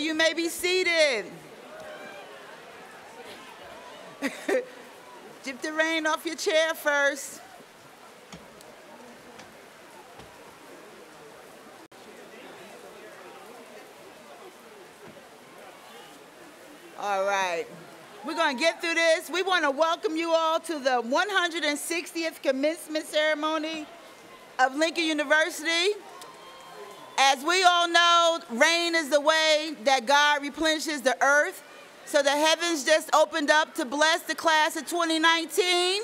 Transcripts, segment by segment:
you may be seated. Dip the rain off your chair first. All right. We're going to get through this. We want to welcome you all to the 160th commencement ceremony of Lincoln University. As we all know, rain is the way that God replenishes the earth. So the heavens just opened up to bless the class of 2019.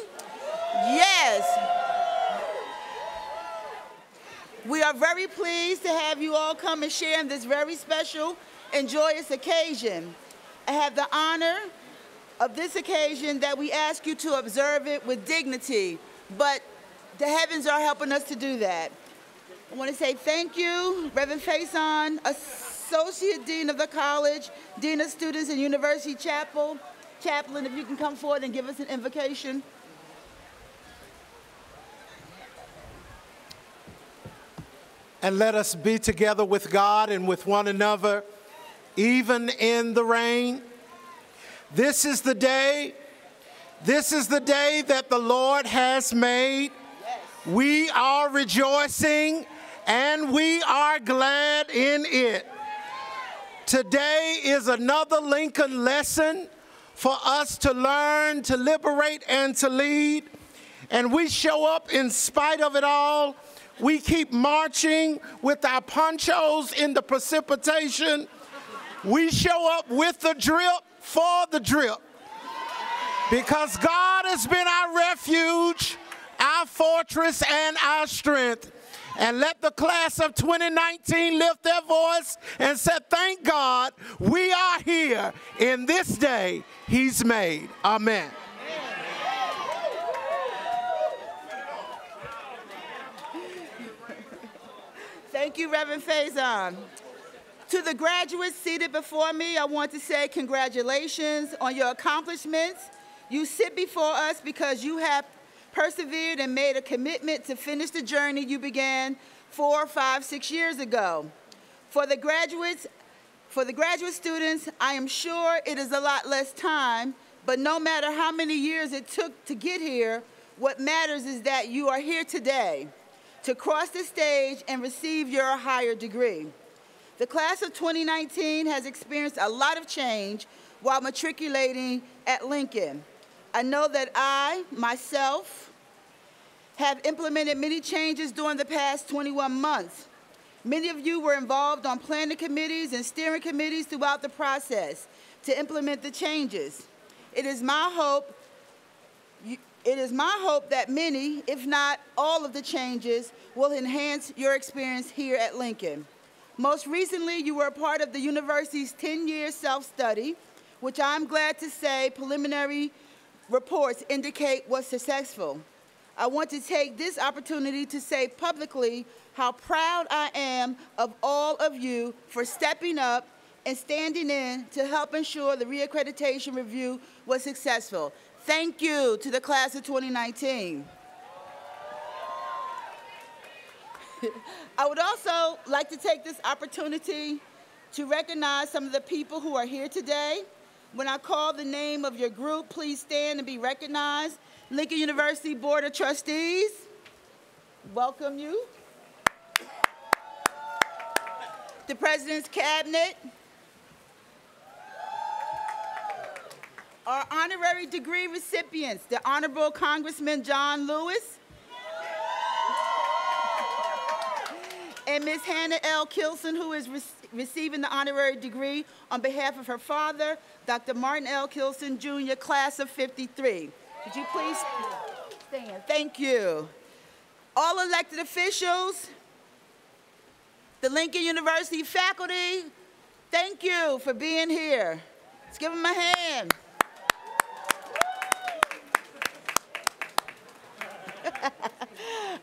Yes. We are very pleased to have you all come and share in this very special and joyous occasion. I have the honor of this occasion that we ask you to observe it with dignity, but the heavens are helping us to do that. I want to say thank you, Reverend Faison, Associate Dean of the College, Dean of Students and University Chaplain, if you can come forward and give us an invocation. And let us be together with God and with one another, even in the rain. This is the day that the Lord has made. Yes. We are rejoicing and we are glad in it. Today is another Lincoln lesson for us to learn, to liberate, and to lead. And we show up in spite of it all. We keep marching with our ponchos in the precipitation. We show up with the drip for the drip. Because God has been our refuge, our fortress, and our strength. And let the class of 2019 lift their voice and say, thank God we are here in this day He's made. Amen. Thank you, Reverend Faison. To the graduates seated before me, I want to say congratulations on your accomplishments. You sit before us because you have persevered and made a commitment to finish the journey you began 4, 5, 6 years ago. For the graduate students, I am sure it is a lot less time, but no matter how many years it took to get here, what matters is that you are here today to cross the stage and receive your higher degree. The class of 2019 has experienced a lot of change while matriculating at Lincoln. I know that I, myself, have implemented many changes during the past 21 months. Many of you were involved on planning committees and steering committees throughout the process to implement the changes. It is my hope that many, if not all of the changes, will enhance your experience here at Lincoln. Most recently, you were a part of the university's 10-year self-study, which I'm glad to say preliminary reports indicate was successful. I want to take this opportunity to say publicly how proud I am of all of you for stepping up and standing in to help ensure the reaccreditation review was successful. Thank you to the class of 2019. I would also like to take this opportunity to recognize some of the people who are here today. When I call the name of your group, please stand and be recognized. Lincoln University Board of Trustees, welcome you. The President's Cabinet. Our honorary degree recipients, the Honorable Congressman John Lewis, and Ms. Hannah L. Kilson, who is receiving the honorary degree on behalf of her father, Dr. Martin L. Kilson, Jr., class of '53. Could you please stand? Thank you. All elected officials, the Lincoln University faculty, thank you for being here. Let's give them a hand.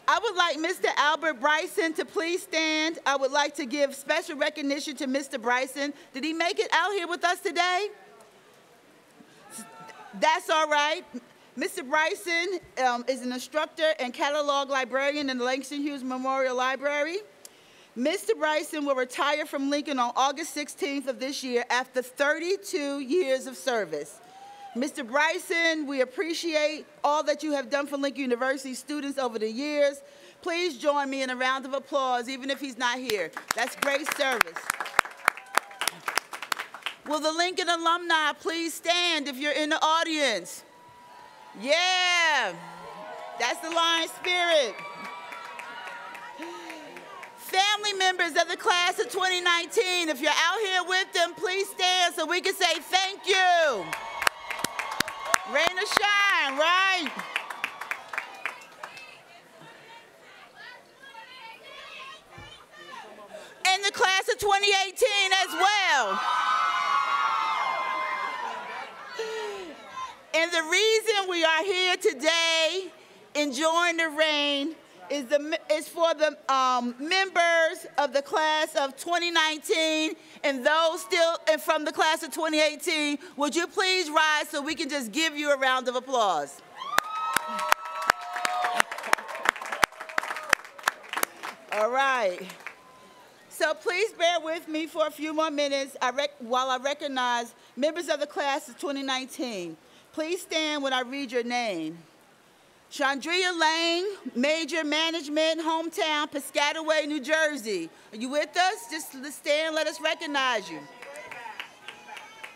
I would like Mr. Albert Bryson to please stand. I would like to give special recognition to Mr. Bryson. Did he make it out here with us today? That's all right. Mr. Bryson is an instructor and catalog librarian in the Langston Hughes Memorial Library. Mr. Bryson will retire from Lincoln on August 16th of this year after 32 years of service. Mr. Bryson, we appreciate all that you have done for Lincoln University students over the years. Please join me in a round of applause, even if he's not here. That's great service. Will the Lincoln alumni please stand if you're in the audience? Yeah, that's the Lion spirit. Family members of the class of 2019, if you're out here with them, please stand so we can say thank you. Rain or shine, right? And the class of 2018 as well. And the reason we are here today enjoying the rain is for the members of the class of 2019 and those still from the class of 2018. Would you please rise so we can just give you a round of applause? All right. So please bear with me for a few more minutes while I recognize members of the class of 2019. Please stand when I read your name. Chandria Lang, Major Management, hometown, Piscataway, New Jersey. Are you with us? Just stand, let us recognize you.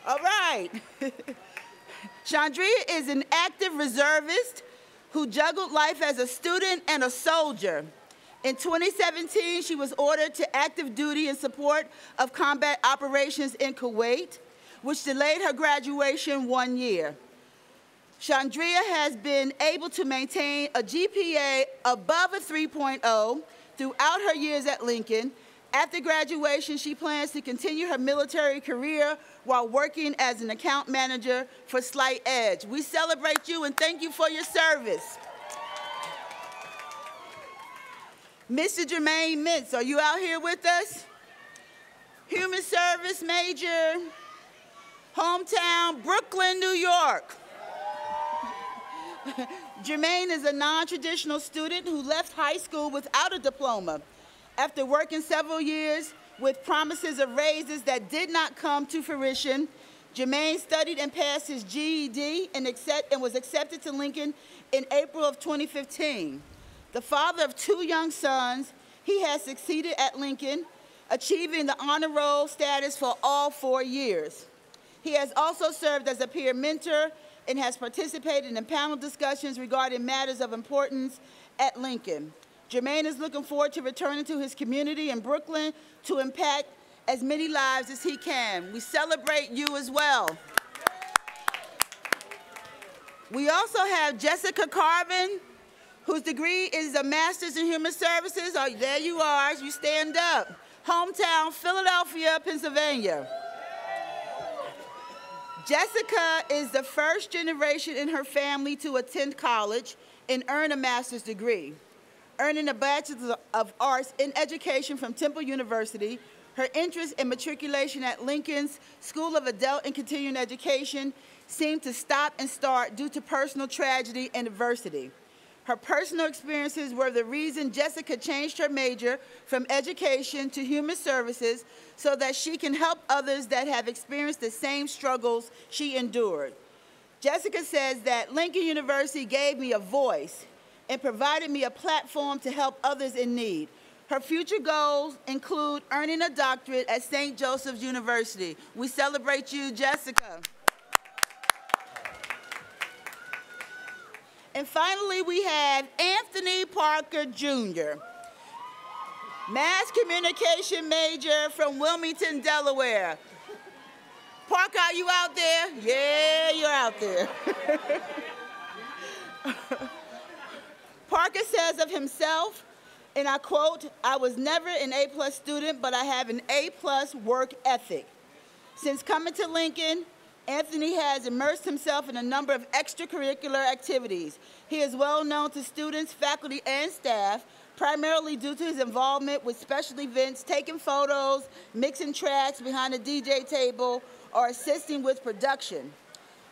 All right. Chandria is an active reservist who juggled life as a student and a soldier. In 2017, she was ordered to active duty in support of combat operations in Kuwait, which delayed her graduation 1 year. Chandria has been able to maintain a GPA above a 3.0 throughout her years at Lincoln. After graduation, she plans to continue her military career while working as an account manager for Slight Edge. We celebrate you and thank you for your service. Mr. Jermaine Mintz, are you out here with us? Human Service Major, hometown, Brooklyn, New York. Jermaine is a non-traditional student who left high school without a diploma. After working several years with promises of raises that did not come to fruition, Jermaine studied and passed his GED and was accepted to Lincoln in April of 2015. The father of 2 young sons, he has succeeded at Lincoln, achieving the honor roll status for all 4 years. He has also served as a peer mentor and has participated in panel discussions regarding matters of importance at Lincoln. Jermaine is looking forward to returning to his community in Brooklyn to impact as many lives as he can. We celebrate you as well. We also have Jessica Carvin, whose degree is a Master's in Human Services. Oh, there you are, you stand up. Hometown, Philadelphia, Pennsylvania. Jessica is the first generation in her family to attend college and earn a master's degree. Earning a Bachelor of Arts in Education from Temple University, her interest in matriculation at Lincoln's School of Adult and Continuing Education seemed to stop and start due to personal tragedy and adversity. Her personal experiences were the reason Jessica changed her major from education to human services so that she can help others that have experienced the same struggles she endured. Jessica says that Lincoln University gave me a voice and provided me a platform to help others in need. Her future goals include earning a doctorate at St. Joseph's University. We celebrate you, Jessica. And finally, we have Anthony Parker, Jr., Mass Communication major from Wilmington, Delaware. Parker, are you out there? Yeah, you're out there. Parker says of himself, and I quote, "I was never an A+ student, but I have an A+ work ethic." Since coming to Lincoln, Anthony has immersed himself in a number of extracurricular activities. He is well known to students, faculty, and staff, primarily due to his involvement with special events, taking photos, mixing tracks behind a DJ table, or assisting with production.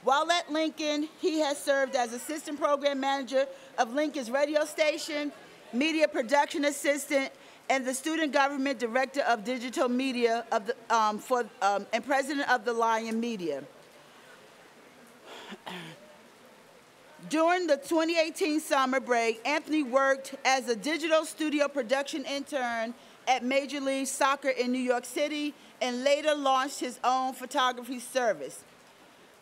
While at Lincoln, he has served as assistant program manager of Lincoln's radio station, media production assistant, and the Student Government Director of Digital Media of the, and President of the Lion Media. During the 2018 summer break, Anthony worked as a digital studio production intern at Major League Soccer in New York City and later launched his own photography service.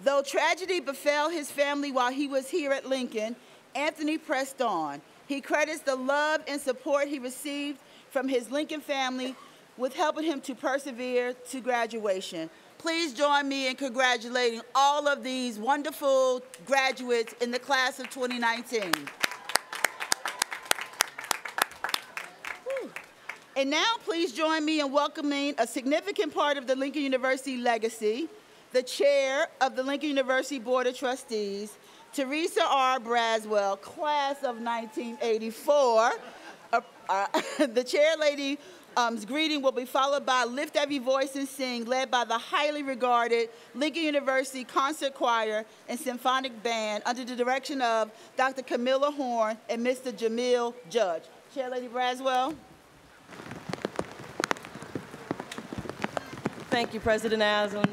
Though tragedy befell his family while he was here at Lincoln, Anthony pressed on. He credits the love and support he received from his Lincoln family with helping him to persevere to graduation. Please join me in congratulating all of these wonderful graduates in the class of 2019. And now please join me in welcoming a significant part of the Lincoln University legacy, the chair of the Lincoln University Board of Trustees, Teresa R. Braswell, class of 1984. The chairlady's greeting will be followed by Lift Every Voice and Sing, led by the highly regarded Lincoln University Concert Choir and Symphonic Band under the direction of Dr. Camilla Horn and Mr. Jamil Judge. Chairlady Braswell. Thank you, President Aslan.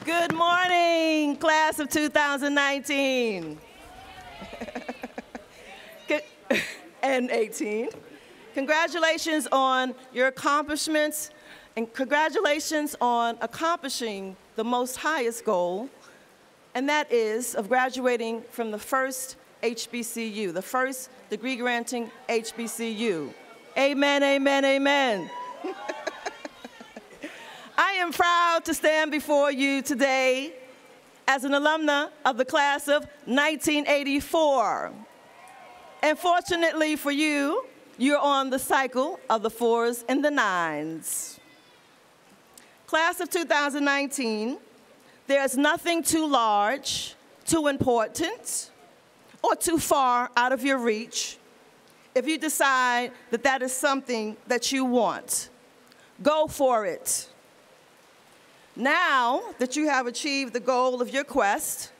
Good morning, class of 2019 and 18. Congratulations on your accomplishments, and congratulations on accomplishing the most highest goal, and that is of graduating from the first HBCU, the first degree-granting HBCU. Amen, amen, amen. I am proud to stand before you today as an alumna of the class of 1984. And fortunately for you, you're on the cycle of the 4s and the 9s. Class of 2019, there's nothing too large, too important, or too far out of your reach if you decide that that is something that you want. Go for it. Now that you have achieved the goal of your quest,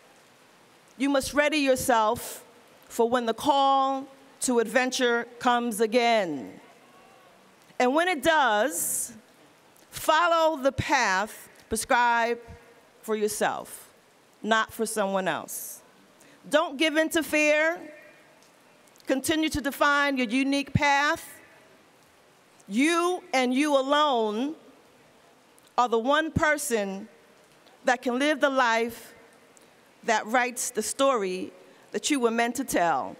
you must ready yourself for when the call to adventure comes again. And when it does, follow the path prescribed for yourself, not for someone else. Don't give in to fear. Continue to define your unique path. You and you alone are the one person that can live the life that writes the story that you were meant to tell.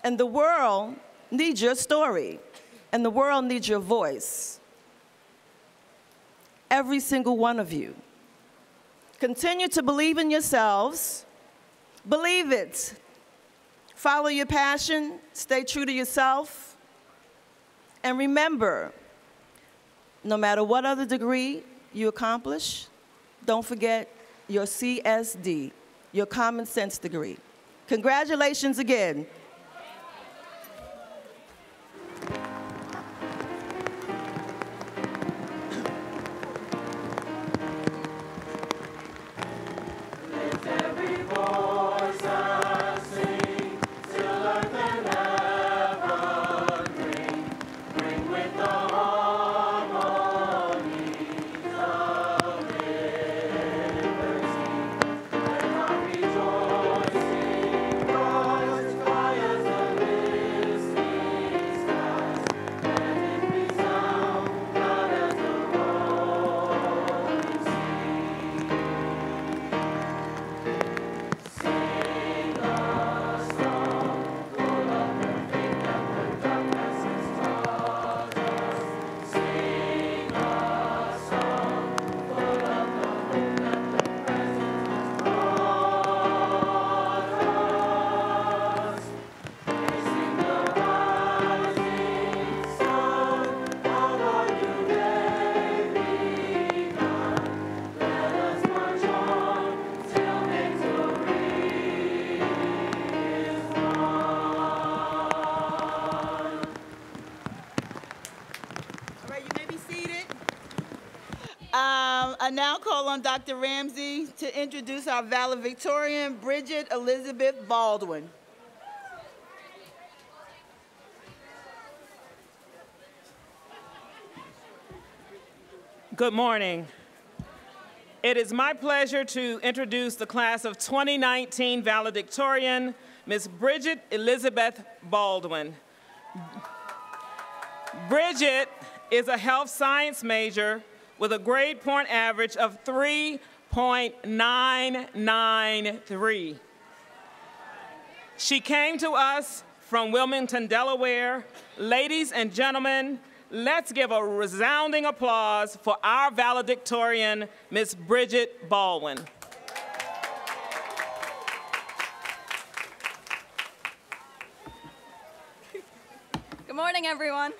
And the world needs your story, and the world needs your voice. Every single one of you. Continue to believe in yourselves. Believe it. Follow your passion. Stay true to yourself. And remember, no matter what other degree you accomplish, don't forget your CSD, your common sense degree. Congratulations again. I now call on Dr. Ramsey to introduce our valedictorian, Bridget Elizabeth Baldwin. Good morning. It is my pleasure to introduce the class of 2019 valedictorian, Ms. Bridget Elizabeth Baldwin. Bridget is a health science major with a grade point average of 3.993. She came to us from Wilmington, Delaware. Ladies and gentlemen, let's give a resounding applause for our valedictorian, Ms. Bridget Baldwin. Good morning, everyone.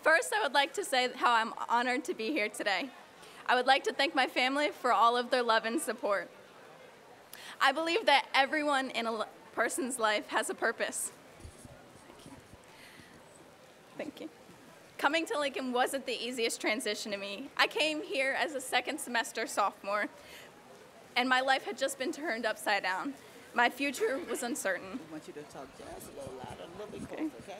First, I would like to say how I'm honored to be here today. I would like to thank my family for all of their love and support. I believe that everyone in a person's life has a purpose. Thank you. Coming to Lincoln wasn't the easiest transition to me. I came here as a second semester sophomore, and my life had just been turned upside down. My future was uncertain. I want you to talk just a little louder, a little bit closer, okay?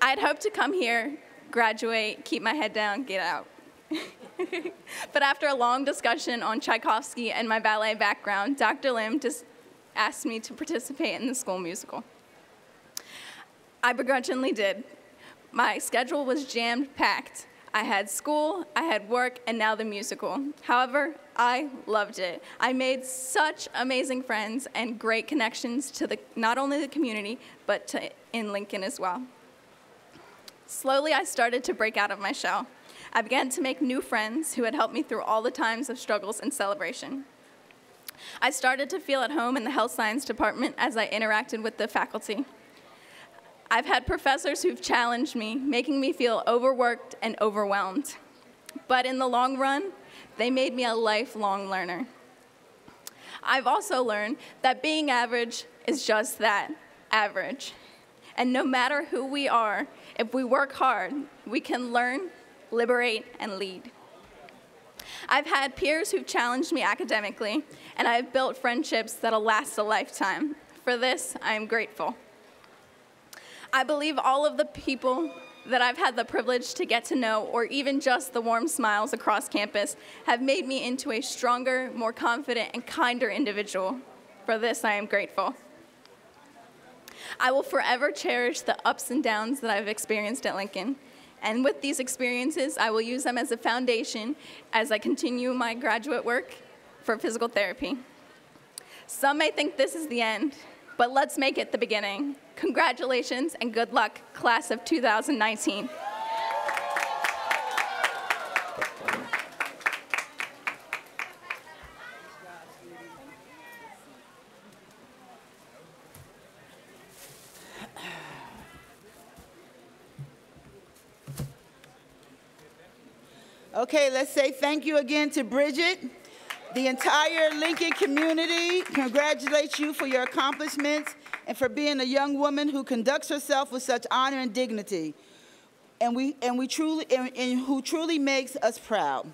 I had hoped to come here, graduate, keep my head down, get out. But after a long discussion on Tchaikovsky and my ballet background, Dr. Lim just asked me to participate in the school musical. I begrudgingly did. My schedule was jam-packed. I had school, I had work, and now the musical. However, I loved it. I made such amazing friends and great connections to not only the community, but in Lincoln as well. Slowly, I started to break out of my shell. I began to make new friends who had helped me through all the times of struggles and celebration. I started to feel at home in the health science department as I interacted with the faculty. I've had professors who've challenged me, making me feel overworked and overwhelmed. But in the long run, they made me a lifelong learner. I've also learned that being average is just that, average. And no matter who we are, if we work hard, we can learn, liberate, and lead. I've had peers who've challenged me academically, and I've built friendships that'll last a lifetime. For this, I am grateful. I believe all of the people that I've had the privilege to get to know, or even just the warm smiles across campus, have made me into a stronger, more confident, and kinder individual. For this, I am grateful. I will forever cherish the ups and downs that I've experienced at Lincoln. And with these experiences, I will use them as a foundation as I continue my graduate work for physical therapy. Some may think this is the end, but let's make it the beginning. Congratulations and good luck, class of 2019. Okay, let's say thank you again to Bridget. The entire Lincoln community congratulates you for your accomplishments and for being a young woman who conducts herself with such honor and dignity, and who truly makes us proud.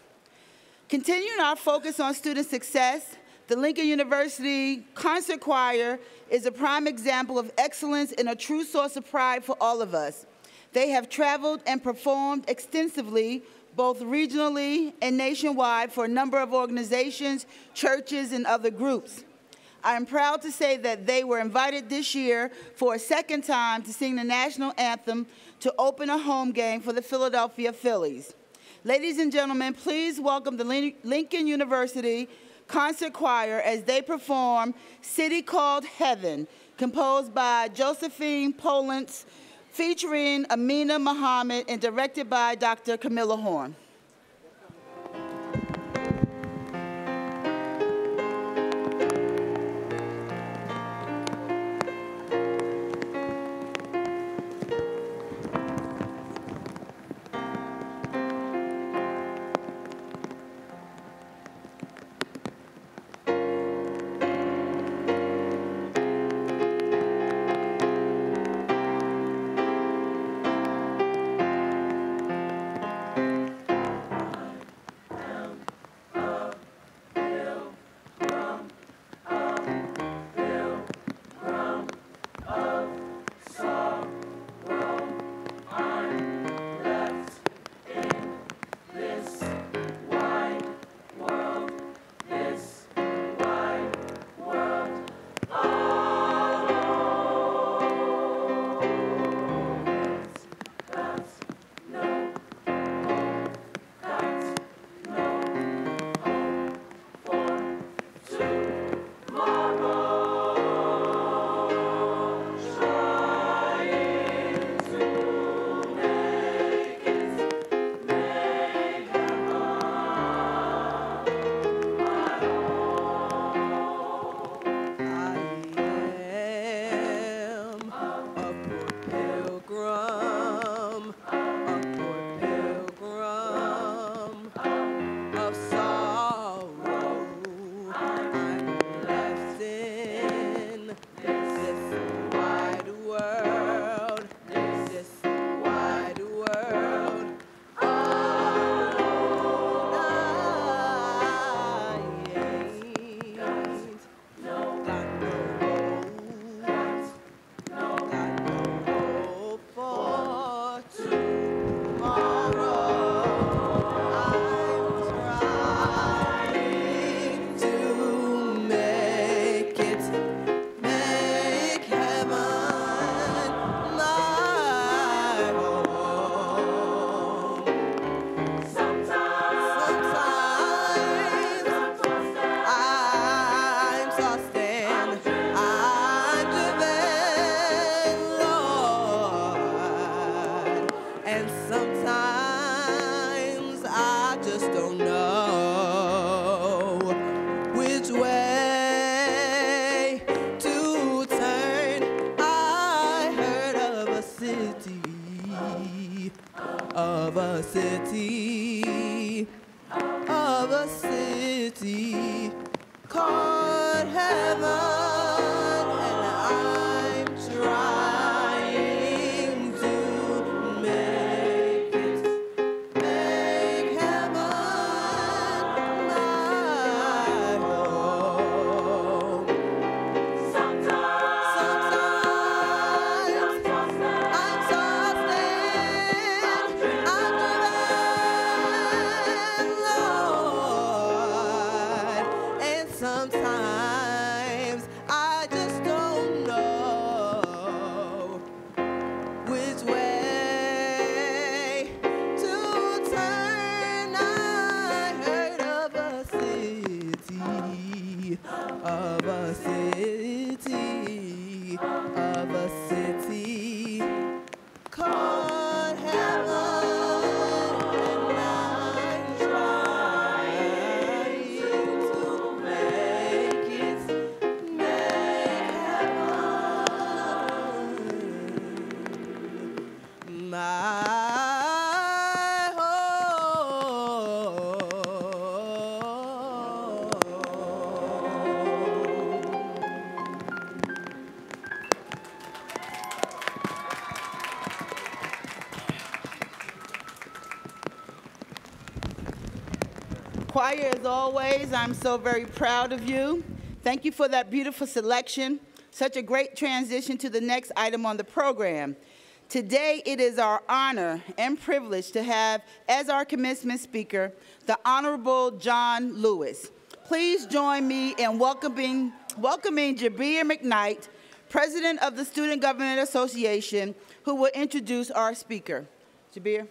Continuing our focus on student success, the Lincoln University Concert Choir is a prime example of excellence and a true source of pride for all of us. They have traveled and performed extensively, both regionally and nationwide, for a number of organizations, churches, and other groups. I am proud to say that they were invited this year for a second time to sing the national anthem to open a home game for the Philadelphia Phillies. Ladies and gentlemen, please welcome the Lincoln University Concert Choir as they perform City Called Heaven, composed by Josephine Polence, featuring Amina Muhammad and directed by Dr. Camilla Horn. city called heaven, and I'm trying to make heaven my home. Sometimes I'm tossed and I'm driven, Lord, and sometimes I just don't know which way to turn. I heard of a city called heaven, and I'm trying to make heaven my home. Choir, as always, I'm so very proud of you. Thank you for that beautiful selection. Such a great transition to the next item on the program. Today, it is our honor and privilege to have as our commencement speaker, the Honorable John Lewis. Please join me in welcoming Jamila McKnight, President of the Student Government Association, who will introduce our speaker. Jamila.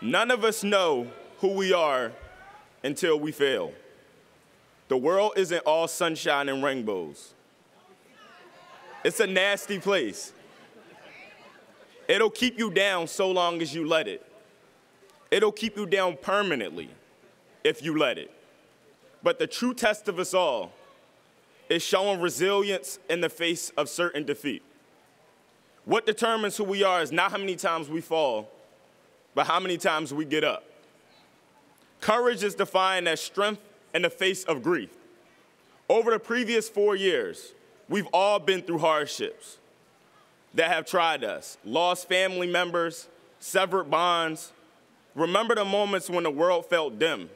None of us know who we are until we fail. The world isn't all sunshine and rainbows. It's a nasty place. It'll keep you down so long as you let it. It'll keep you down permanently if you let it. But the true test of us all is showing resilience in the face of certain defeat. What determines who we are is not how many times we fall, but how many times we get up. Courage is defined as strength in the face of grief. Over the previous 4 years, we've all been through hardships that have tried us, lost family members, severed bonds. Remember the moments when the world felt dim.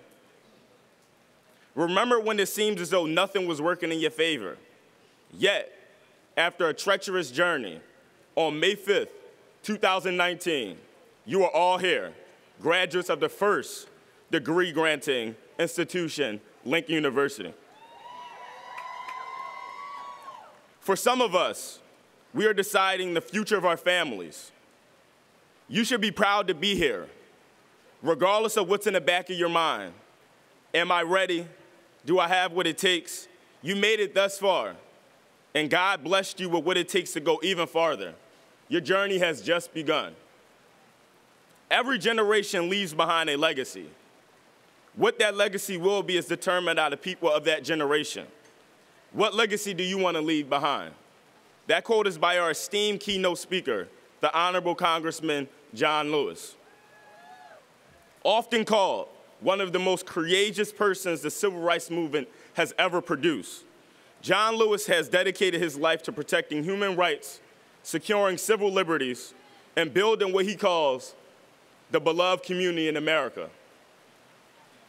Remember when it seems as though nothing was working in your favor. Yet, after a treacherous journey, on May 5th, 2019, you are all here, graduates of the first degree-granting institution, Lincoln University. For some of us, we are deciding the future of our families. You should be proud to be here, regardless of what's in the back of your mind. Am I ready? Do I have what it takes? You made it thus far, and God blessed you with what it takes to go even farther. Your journey has just begun. Every generation leaves behind a legacy. What that legacy will be is determined by the people of that generation. What legacy do you want to leave behind? That quote is by our esteemed keynote speaker, the Honorable Congressman John Lewis. Often called one of the most courageous persons the civil rights movement has ever produced, John Lewis has dedicated his life to protecting human rights, securing civil liberties, and building what he calls the beloved community in America.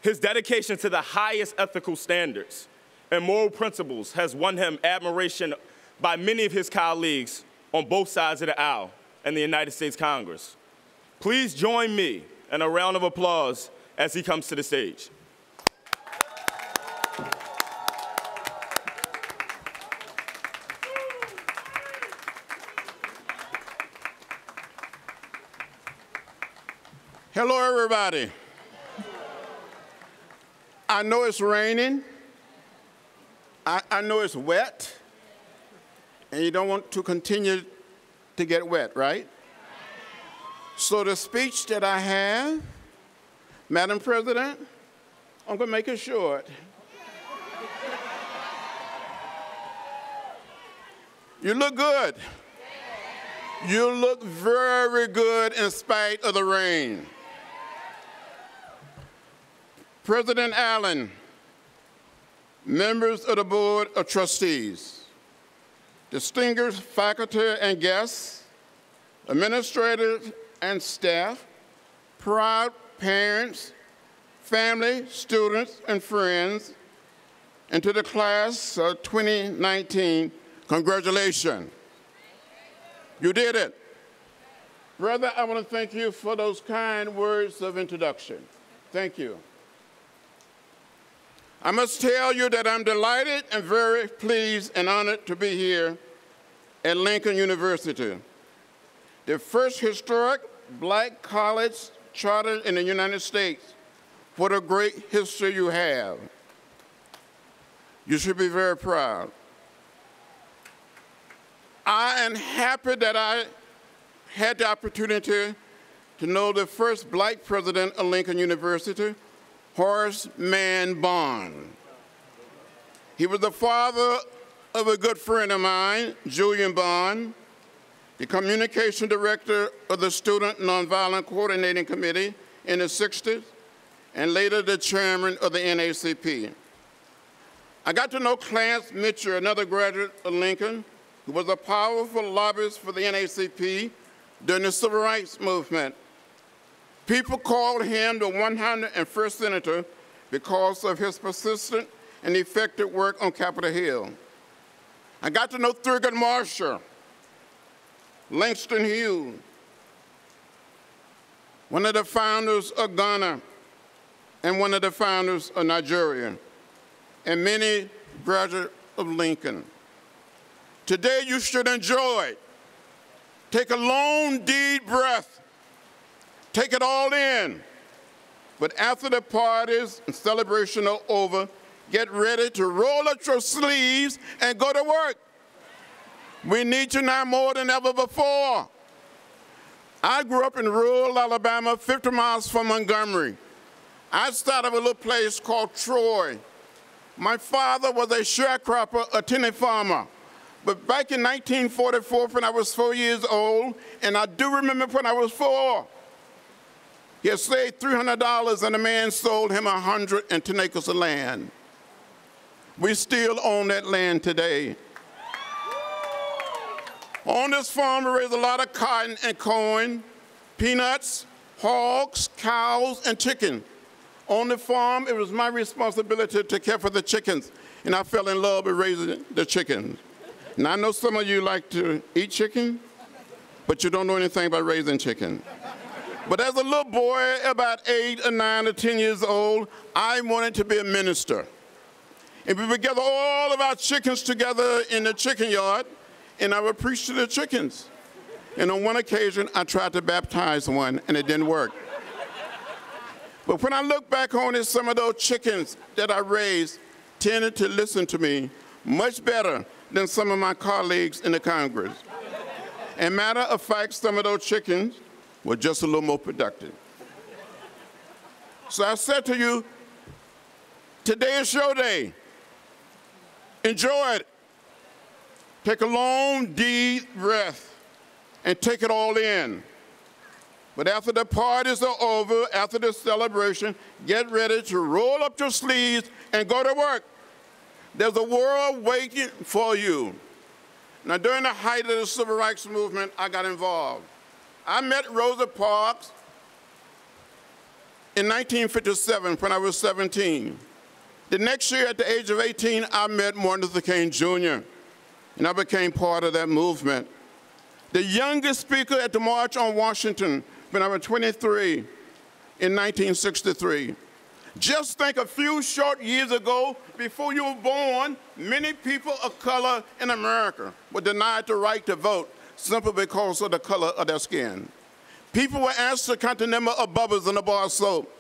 His dedication to the highest ethical standards and moral principles has won him admiration by many of his colleagues on both sides of the aisle in the United States Congress. Please join me in a round of applause as he comes to the stage. Hello, everybody. I know it's raining. I know it's wet. And you don't want to continue to get wet, right? So the speech that I have, Madam President, I'm going to make it short. You look good. You look very good in spite of the rain. President Allen, members of the Board of Trustees, distinguished faculty and guests, administrators and staff, proud parents, family, students, and friends, and to the class of 2019, congratulations. You did it. Brother, I want to thank you for those kind words of introduction. Thank you. I must tell you that I'm delighted and very pleased and honored to be here at Lincoln University, the first historic black college chartered in the United States. What a great history you have. You should be very proud. I am happy that I had the opportunity to know the first black president of Lincoln University, Horace Mann Bond. He was the father of a good friend of mine, Julian Bond, the communication director of the Student Nonviolent Coordinating Committee in the 60s, and later the chairman of the NAACP. I got to know Clarence Mitchell, another graduate of Lincoln, who was a powerful lobbyist for the NAACP during the Civil Rights Movement. People called him the 101st senator because of his persistent and effective work on Capitol Hill. I got to know Thurgood Marshall, Langston Hughes, one of the founders of Ghana and one of the founders of Nigeria, and many graduates of Lincoln. Today you should enjoy it. Take a long, deep breath. Take it all in. But after the parties and celebration are over, get ready to roll up your sleeves and go to work. We need you now more than ever before. I grew up in rural Alabama, 50 miles from Montgomery. I started with a little place called Troy. My father was a sharecropper, a tenant farmer. But back in 1944, when I was 4 years old, and I do remember when I was 4, he had saved $300 and a man sold him 110 acres of land. We still own that land today. On this farm, we raised a lot of cotton and corn, peanuts, hogs, cows, and chicken. On the farm, it was my responsibility to care for the chickens, and I fell in love with raising the chickens. Now, I know some of you like to eat chicken, but you don't know anything about raising chicken. But as a little boy, about 8 or 9 or 10 years old, I wanted to be a minister. And we would gather all of our chickens together in the chicken yard, and I would preach to the chickens. And on one occasion, I tried to baptize one, and it didn't work. But when I look back on it, some of those chickens that I raised tended to listen to me much better than some of my colleagues in the Congress. And matter of fact, some of those chickens were just a little more productive. So I said to you, today is your day. Enjoy it. Take a long, deep breath and take it all in. But after the parties are over, after the celebration, get ready to roll up your sleeves and go to work. There's a world waiting for you. Now, during the height of the Civil Rights Movement, I got involved. I met Rosa Parks in 1957 when I was 17. The next year, at the age of 18, I met Martin Luther King Jr., and I became part of that movement. The youngest speaker at the March on Washington when I was 23 in 1963. Just think, a few short years ago, before you were born, many people of color in America were denied the right to vote simply because of the color of their skin. People were asked to count the number of bubbles in a bar of soap,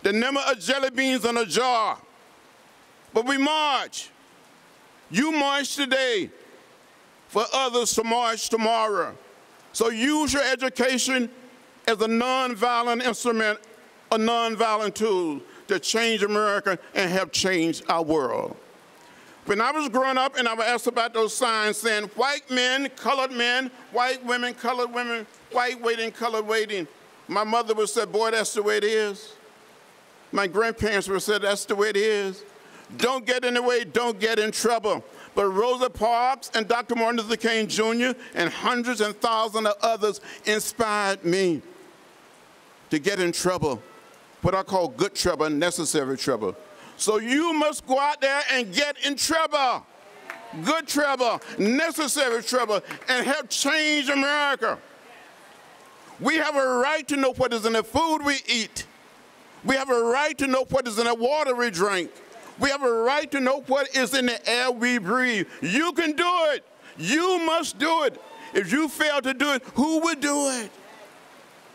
the number of jelly beans in a jar. But we march. You march today for others to march tomorrow. So use your education, as a nonviolent instrument, a nonviolent tool to change America and help change our world. When I was growing up and I was asked about those signs saying white men, white women, colored women, white waiting, colored waiting, my mother would say, boy, that's the way it is. My grandparents would say, that's the way it is. Don't get in the way, don't get in trouble. But Rosa Parks and Dr. Martin Luther King Jr. and hundreds and thousands of others inspired me to get in trouble, what I call good trouble, necessary trouble. So you must go out there and get in trouble, good trouble, necessary trouble, and help change America. We have a right to know what is in the food we eat. We have a right to know what is in the water we drink. We have a right to know what is in the air we breathe. You can do it. You must do it. If you fail to do it, who would do it?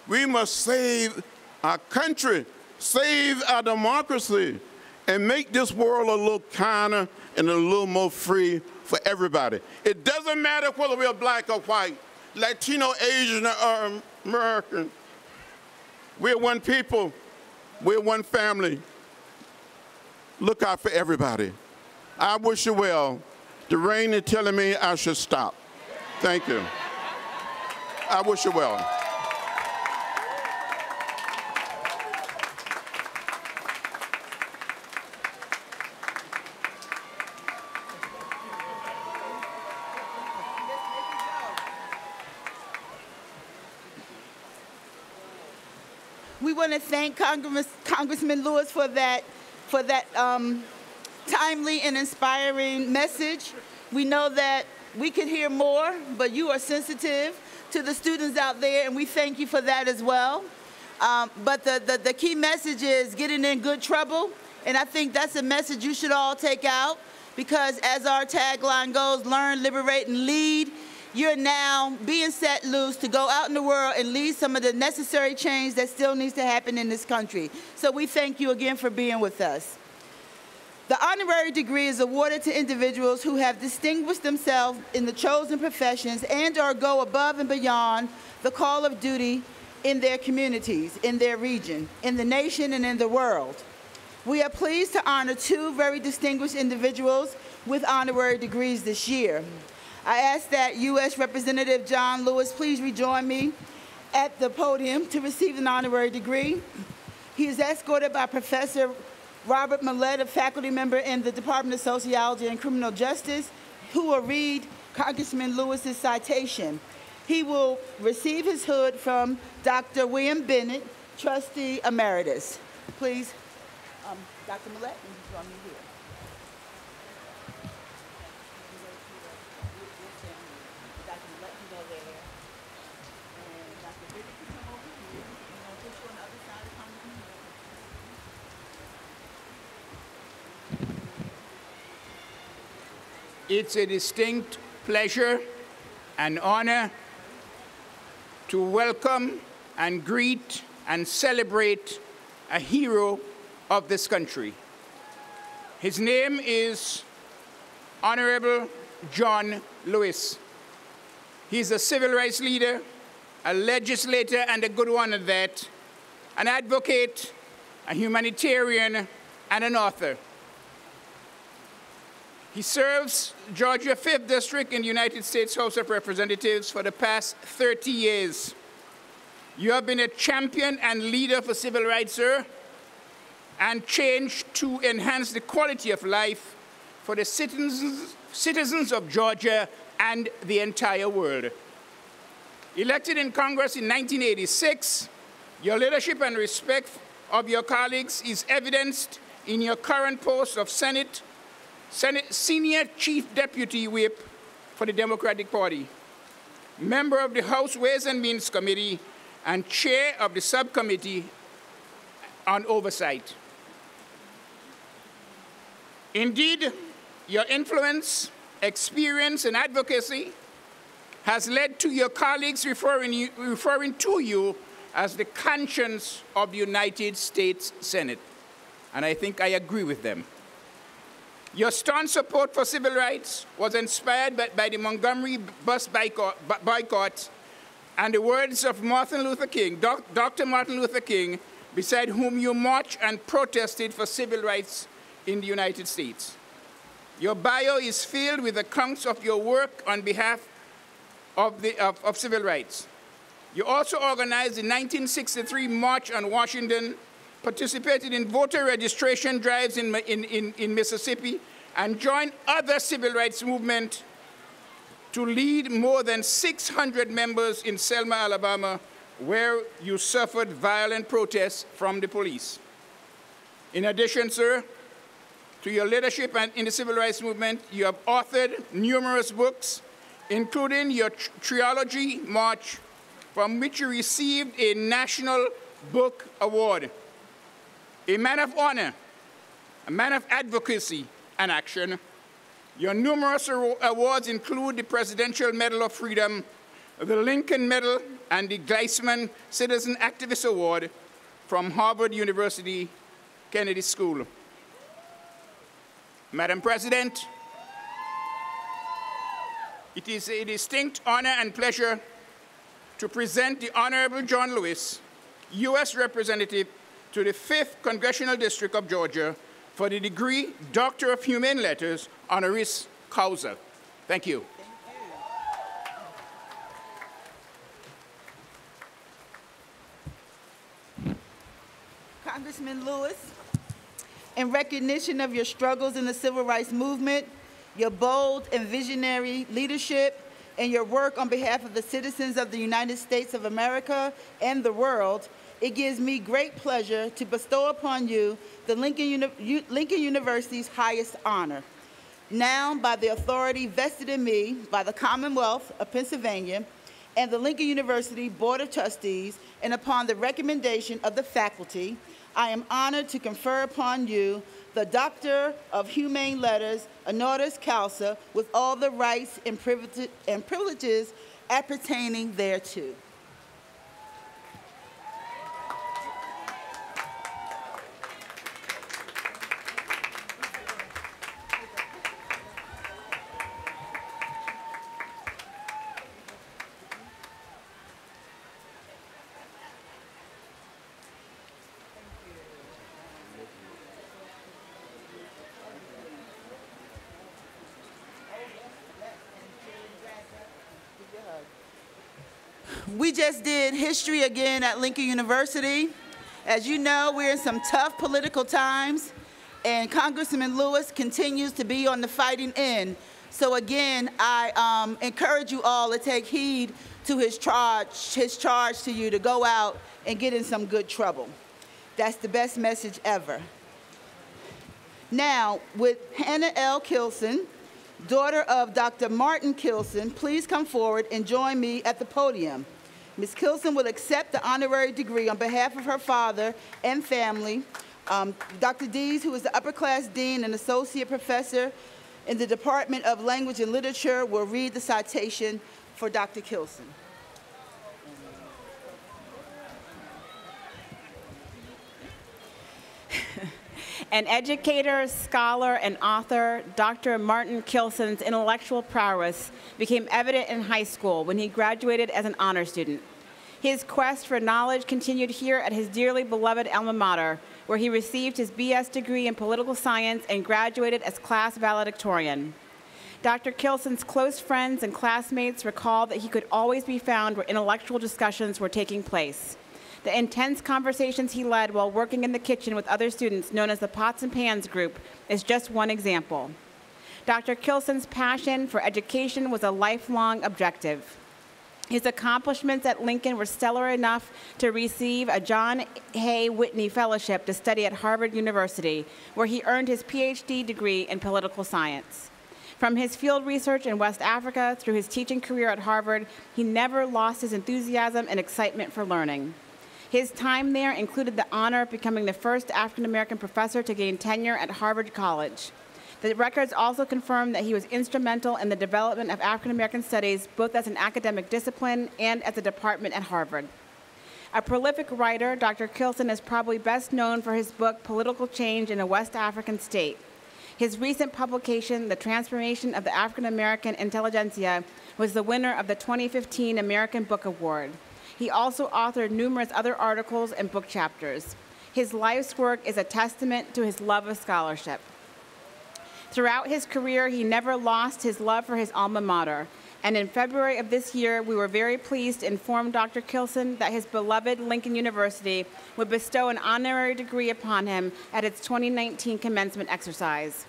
We must save our country, save our democracy, and make this world a little kinder and a little more free for everybody. It doesn't matter whether we're black or white, Latino, Asian, or American. We're one people. We're one family. Look out for everybody. I wish you well. The rain is telling me I should stop. Thank you. I wish you well. We want to thank Congressman Lewis for that timely and inspiring message. We know that we could hear more, but you are sensitive to the students out there, and we thank you for that as well. But the key message is getting in good trouble, and I think that's a message you should all take out, because as our tagline goes, learn, liberate, and lead. You're now being set loose to go out in the world and lead some of the necessary change that still needs to happen in this country. So we thank you again for being with us. The honorary degree is awarded to individuals who have distinguished themselves in the chosen professions and or go above and beyond the call of duty in their communities, in their region, in the nation, and in the world. We are pleased to honor two very distinguished individuals with honorary degrees this year. I ask that U.S. Representative John Lewis please rejoin me at the podium to receive an honorary degree. He is escorted by Professor Robert Millett, a faculty member in the Department of Sociology and Criminal Justice, who will read Congressman Lewis's citation. He will receive his hood from Dr. William Bennett, Trustee Emeritus. Please, Dr. Millett, join me here. It's a distinct pleasure and honor to welcome and greet and celebrate a hero of this country. His name is Honorable John Lewis. He's a civil rights leader, a legislator, and a good one at that, an advocate, a humanitarian, and an author. He serves Georgia 5th District in the United States House of Representatives for the past 30 years. You have been a champion and leader for civil rights, sir, and change to enhance the quality of life for the citizens of Georgia and the entire world. Elected in Congress in 1986, your leadership and respect of your colleagues is evidenced in your current post of Senate Senior Chief Deputy Whip for the Democratic Party, member of the House Ways and Means Committee, and chair of the Subcommittee on Oversight. Indeed, your influence, experience, and advocacy has led to your colleagues referring to you as the conscience of the United States Senate, and I think I agree with them. Your staunch support for civil rights was inspired by the Montgomery bus boycott and the words of Martin Luther King, Dr. Martin Luther King, beside whom you marched and protested for civil rights in the United States. Your bio is filled with accounts of your work on behalf of civil rights. You also organized the 1963 March on Washington, participated in voter registration drives in Mississippi, and joined other civil rights movements to lead more than 600 members in Selma, Alabama, where you suffered violent protests from the police. In addition, sir, to your leadership in the civil rights movement, you have authored numerous books, including your trilogy, March, from which you received a National Book Award. A man of honor, a man of advocacy and action, your numerous awards include the Presidential Medal of Freedom, the Lincoln Medal, and the Gleisman Citizen Activist Award from Harvard University Kennedy School. Madam President, it is a distinct honor and pleasure to present the Honorable John Lewis, U.S. Representative to the 5th Congressional District of Georgia, for the degree Doctor of Humane Letters, honoris causa. Thank you. Congressman Lewis, in recognition of your struggles in the civil rights movement, your bold and visionary leadership, and your work on behalf of the citizens of the United States of America and the world, it gives me great pleasure to bestow upon you the Lincoln University's highest honor. Now, by the authority vested in me by the Commonwealth of Pennsylvania and the Lincoln University Board of Trustees, and upon the recommendation of the faculty, I am honored to confer upon you the Doctor of Humane Letters, honoris causa, with all the rights and privileges appertaining thereto. We just did history again at Lincoln University. As you know, we're in some tough political times, and Congressman Lewis continues to be on the fighting end. So again, I encourage you all to take heed to his charge to you to go out and get in some good trouble. That's the best message ever. Now, with Hannah L. Kilson, daughter of Dr. Martin Kilson, please come forward and join me at the podium. Ms. Kilson will accept the honorary degree on behalf of her father and family. Dr. Dees, who is the upper class dean and associate professor in the Department of Language and Literature, will read the citation for Dr. Kilson. An educator, scholar, and author, Dr. Martin Kilson's intellectual prowess became evident in high school when he graduated as an honor student. His quest for knowledge continued here at his dearly beloved alma mater, where he received his BS degree in political science and graduated as class valedictorian. Dr. Kilson's close friends and classmates recalled that he could always be found where intellectual discussions were taking place. The intense conversations he led while working in the kitchen with other students, known as the Pots and Pans group, is just one example. Dr. Kilson's passion for education was a lifelong objective. His accomplishments at Lincoln were stellar enough to receive a John Hay Whitney Fellowship to study at Harvard University, where he earned his PhD degree in political science. From his field research in West Africa through his teaching career at Harvard, he never lost his enthusiasm and excitement for learning. His time there included the honor of becoming the first African-American professor to gain tenure at Harvard College. The records also confirm that he was instrumental in the development of African-American studies, both as an academic discipline and as a department at Harvard. A prolific writer, Dr. Kilson is probably best known for his book, Political Change in a West African State. His recent publication, The Transformation of the African American Intelligentsia, was the winner of the 2015 American Book Award. He also authored numerous other articles and book chapters. His life's work is a testament to his love of scholarship. Throughout his career, he never lost his love for his alma mater. And in February of this year, we were very pleased to inform Dr. Kilson that his beloved Lincoln University would bestow an honorary degree upon him at its 2019 commencement exercise.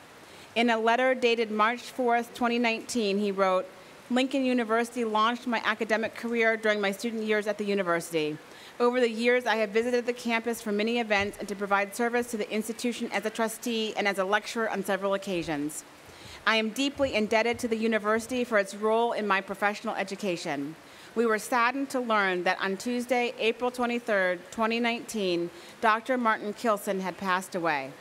In a letter dated March 4th, 2019, he wrote, "Lincoln University launched my academic career during my student years at the university. Over the years, I have visited the campus for many events and to provide service to the institution as a trustee and as a lecturer on several occasions. I am deeply indebted to the university for its role in my professional education. We were saddened to learn that on Tuesday, April 23rd, 2019, Dr. Martin Kilson had passed away.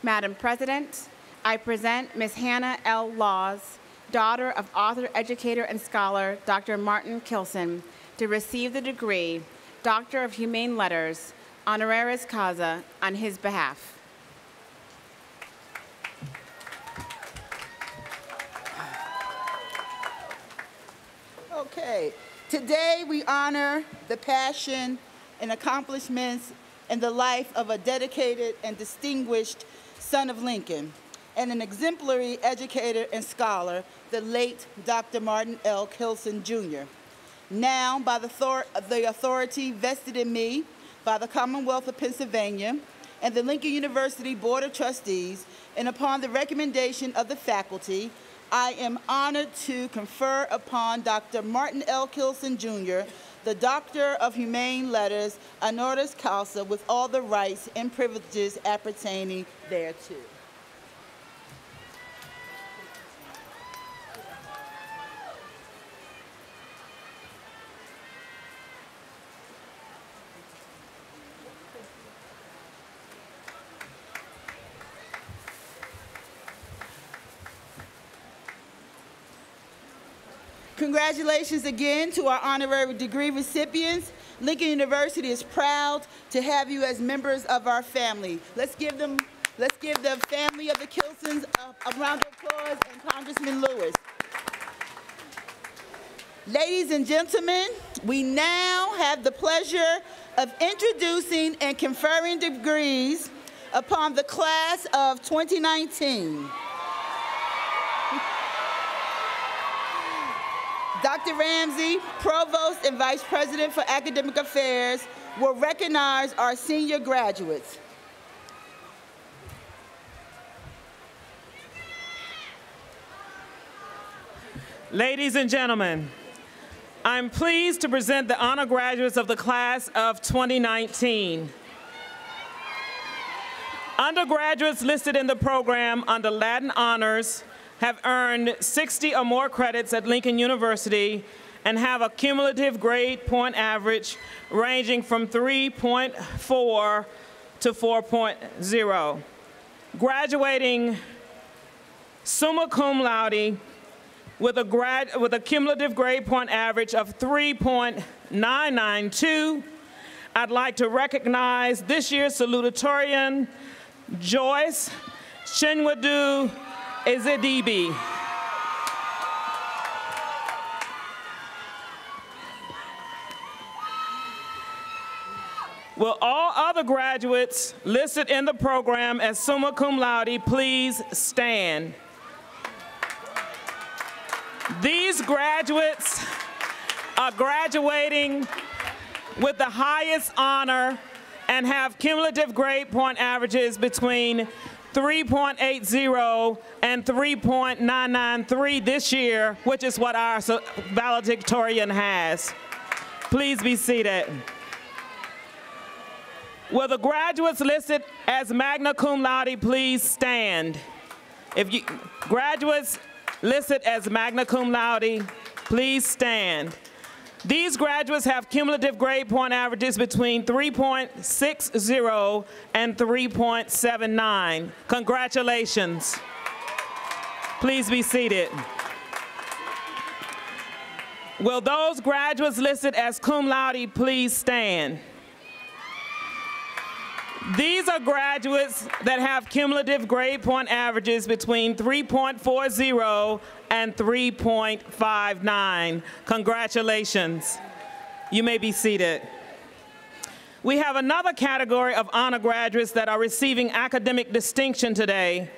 Madam President, I present Ms. Hannah L. Laws, daughter of author, educator, and scholar Dr. Martin Kilson, to receive the degree Doctor of Humane Letters, honoris causa, on his behalf." Okay, today we honor the passion and accomplishments in the life of a dedicated and distinguished son of Lincoln and an exemplary educator and scholar, the late Dr. Martin L. Kilson, Jr. Now, by the authority vested in me by the Commonwealth of Pennsylvania and the Lincoln University Board of Trustees, and upon the recommendation of the faculty, I am honored to confer upon Dr. Martin L. Kilson, Jr., the Doctor of Humane Letters, honoris causa, with all the rights and privileges appertaining thereto. Congratulations again to our honorary degree recipients. Lincoln University is proud to have you as members of our family. Let's give the family of the Kilsons a round of applause and Congressman Lewis. Ladies and gentlemen, we now have the pleasure of introducing and conferring degrees upon the class of 2019. Dr. Ramsey, Provost and Vice President for Academic Affairs, will recognize our senior graduates. Ladies and gentlemen, I'm pleased to present the honor graduates of the class of 2019. Undergraduates listed in the program under Latin Honors have earned 60 or more credits at Lincoln University and have a cumulative grade point average ranging from 3.4 to 4.0. Graduating summa cum laude with a cumulative grade point average of 3.992, I'd like to recognize this year's salutatorian, Joyce Chinwadu Ezedibi. Will all other graduates listed in the program as summa cum laude please stand? These graduates are graduating with the highest honor and have cumulative grade point averages between 3.80 and 3.993 this year, which is what our valedictorian has. Please be seated. Will the graduates listed as magna cum laude please stand? Graduates listed as magna cum laude, please stand. These graduates have cumulative grade point averages between 3.60 and 3.79. Congratulations. Please be seated. Will those graduates listed as cum laude please stand? These are graduates that have cumulative grade point averages between 3.40 and 3.59. Congratulations. You may be seated. We have another category of honor graduates that are receiving academic distinction today.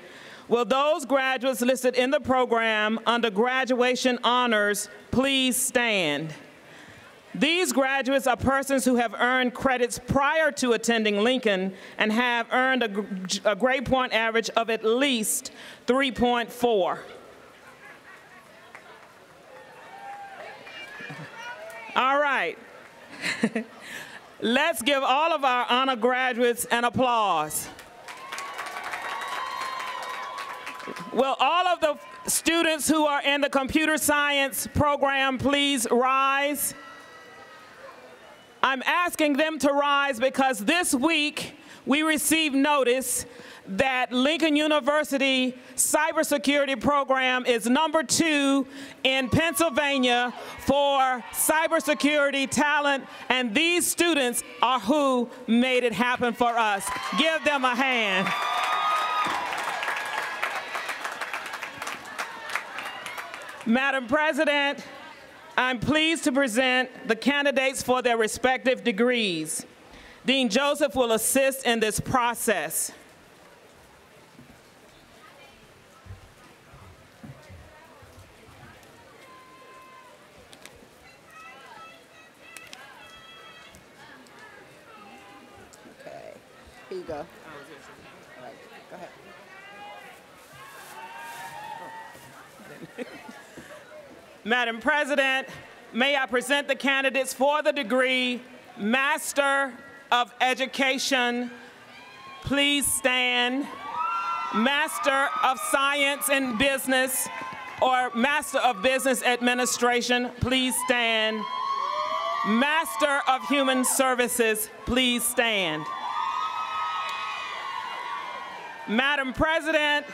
Will those graduates listed in the program under graduation honors please stand? These graduates are persons who have earned credits prior to attending Lincoln and have earned a grade point average of at least 3.4. All right. Let's give all of our honor graduates an applause. Will all of the students who are in the computer science program please rise? I'm asking them to rise because this week we received notice that Lincoln University cybersecurity program is #2 in Pennsylvania for cybersecurity talent, and these students are who made it happen for us. Give them a hand. Madam President, I'm pleased to present the candidates for their respective degrees. Dean Joseph will assist in this process. Okay, here you go. All right, go ahead. Madam President, may I present the candidates for the degree Master of Education. Please stand. Master of Science in Business or Master of Business Administration. Please stand. Master of Human Services. Please stand. Madam President,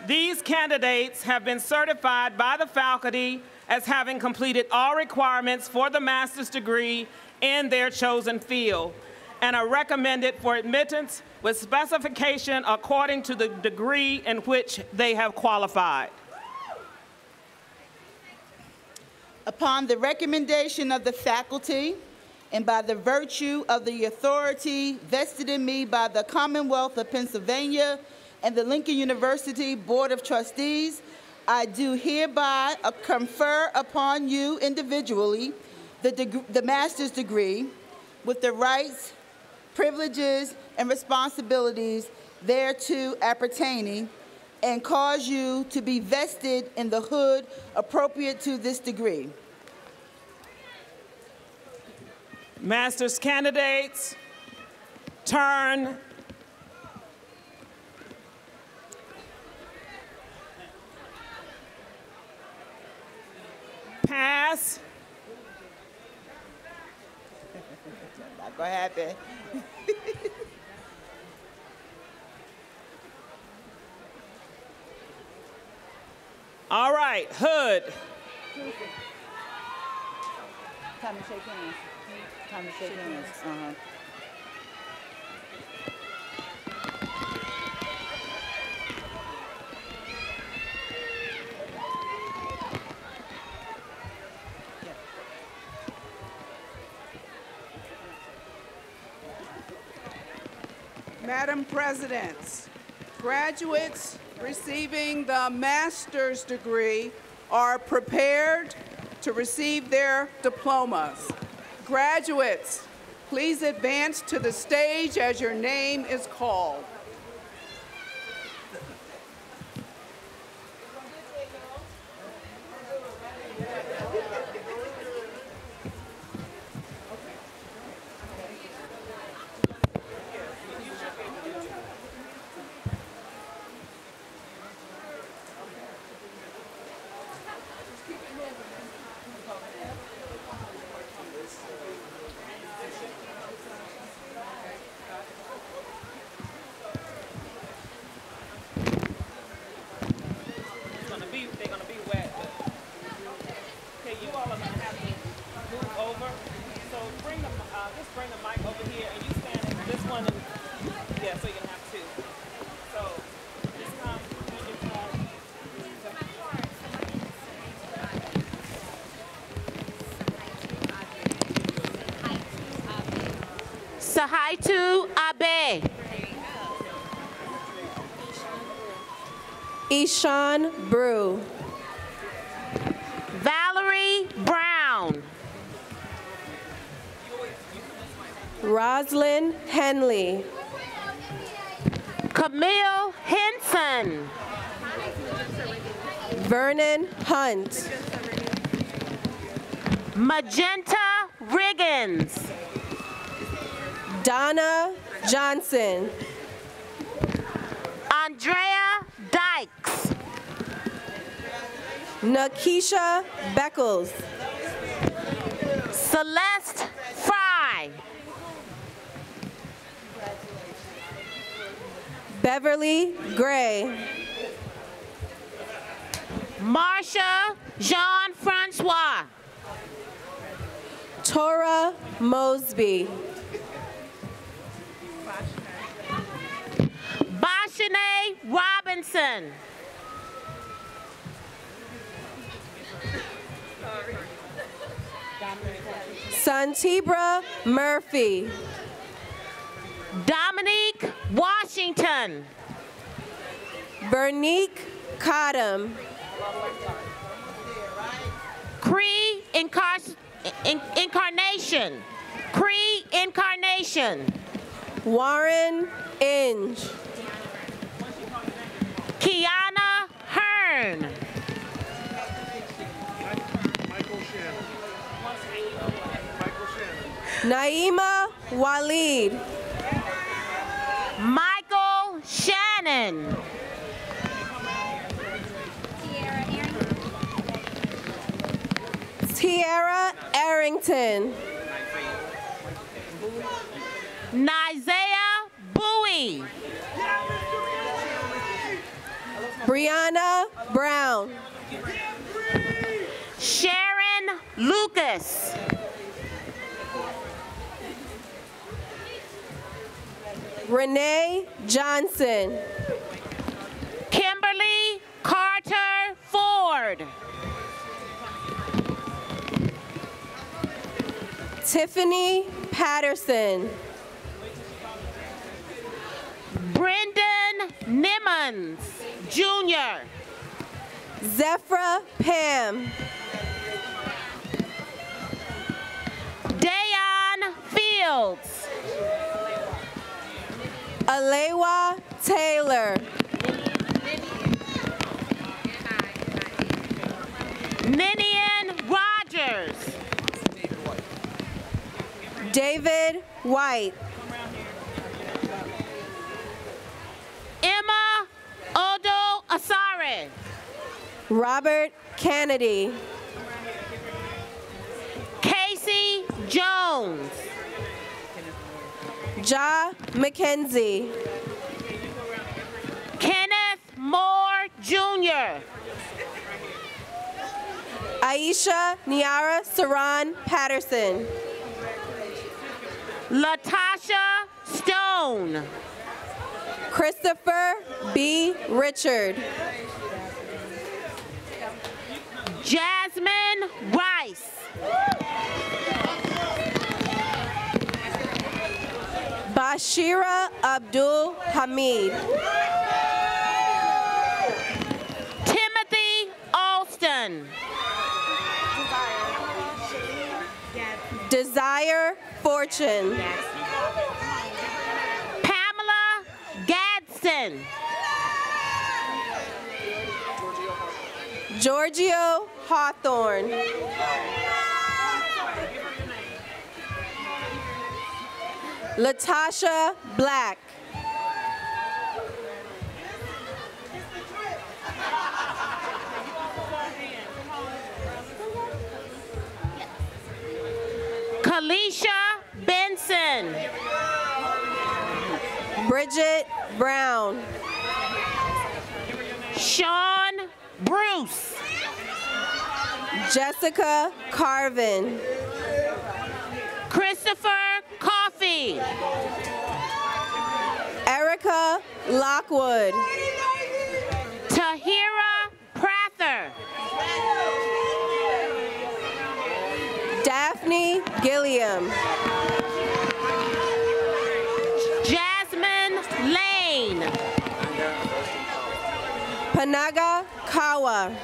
these candidates have been certified by the faculty as having completed all requirements for the master's degree in their chosen field and are recommended for admittance with specification according to the degree in which they have qualified. Upon the recommendation of the faculty and by the virtue of the authority vested in me by the Commonwealth of Pennsylvania and the Lincoln University Board of Trustees, I do hereby confer upon you individually the master's degree with the rights, privileges, and responsibilities thereto appertaining, and cause you to be vested in the hood appropriate to this degree. Master's candidates, turn. Pass. Not gonna happen. All right, hood. Time to shake hands. Time to shake hands. Madam President, graduates receiving the master's degree are prepared to receive their diplomas. Graduates, please advance to the stage as your name is called. Sahaitu Abe. Ishan Brew. Valerie Brown. Roslyn Henley. Camille Henson. Vernon Hunt. Magenta Riggins. Donna Johnson. Andrea Dykes. Nakisha Beckles. Celeste Fry. Beverly Gray. Marsha Jean-Francois. Tora Mosby. Bashane Robinson. Santibra Murphy. Dominique Washington. Bernique Cottom. Cree Incarnation. Cree Incarnation. Warren Inge. Kiana Hearn. Naima Walid. Michael Shannon. Tierra Arrington. Nizea Bowie. Brianna Brown. Sharon Lucas. Renee Johnson. Kimberly Carter Ford. Tiffany Patterson. Brendan Nimmons Jr. Zephra Pam. Dayon Fields. Alewa Taylor. Ninian Rogers. David White. Emma Odo Asare. Robert Kennedy. Casey Jones. Ja McKenzie. Kenneth Moore Jr. Aisha Niara Saran Patterson. Latasha Stone. Christopher B. Richard. Jasmine Rice. Bashira Abdul Hamid. Timothy Alston. Desire Fortune. Pamela Gadsden. Giorgio Hawthorne. Latasha Black. Kalisha Benson. Bridget Brown. Sean Bruce. Jessica Carvin. Christopher Coffey. Erica Lockwood. Tahira Prather. Daphne Gilliam. Fukunaga Kawa.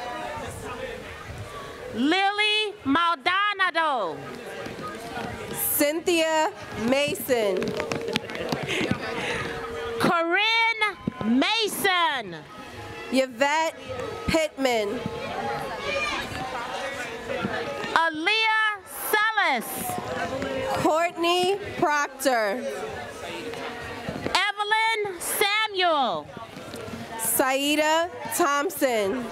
Lily Maldonado. Cynthia Mason. Corinne Mason. Yvette Pittman. Aaliyah Sellis. Courtney Proctor. Evelyn Samuel. Saida Thompson.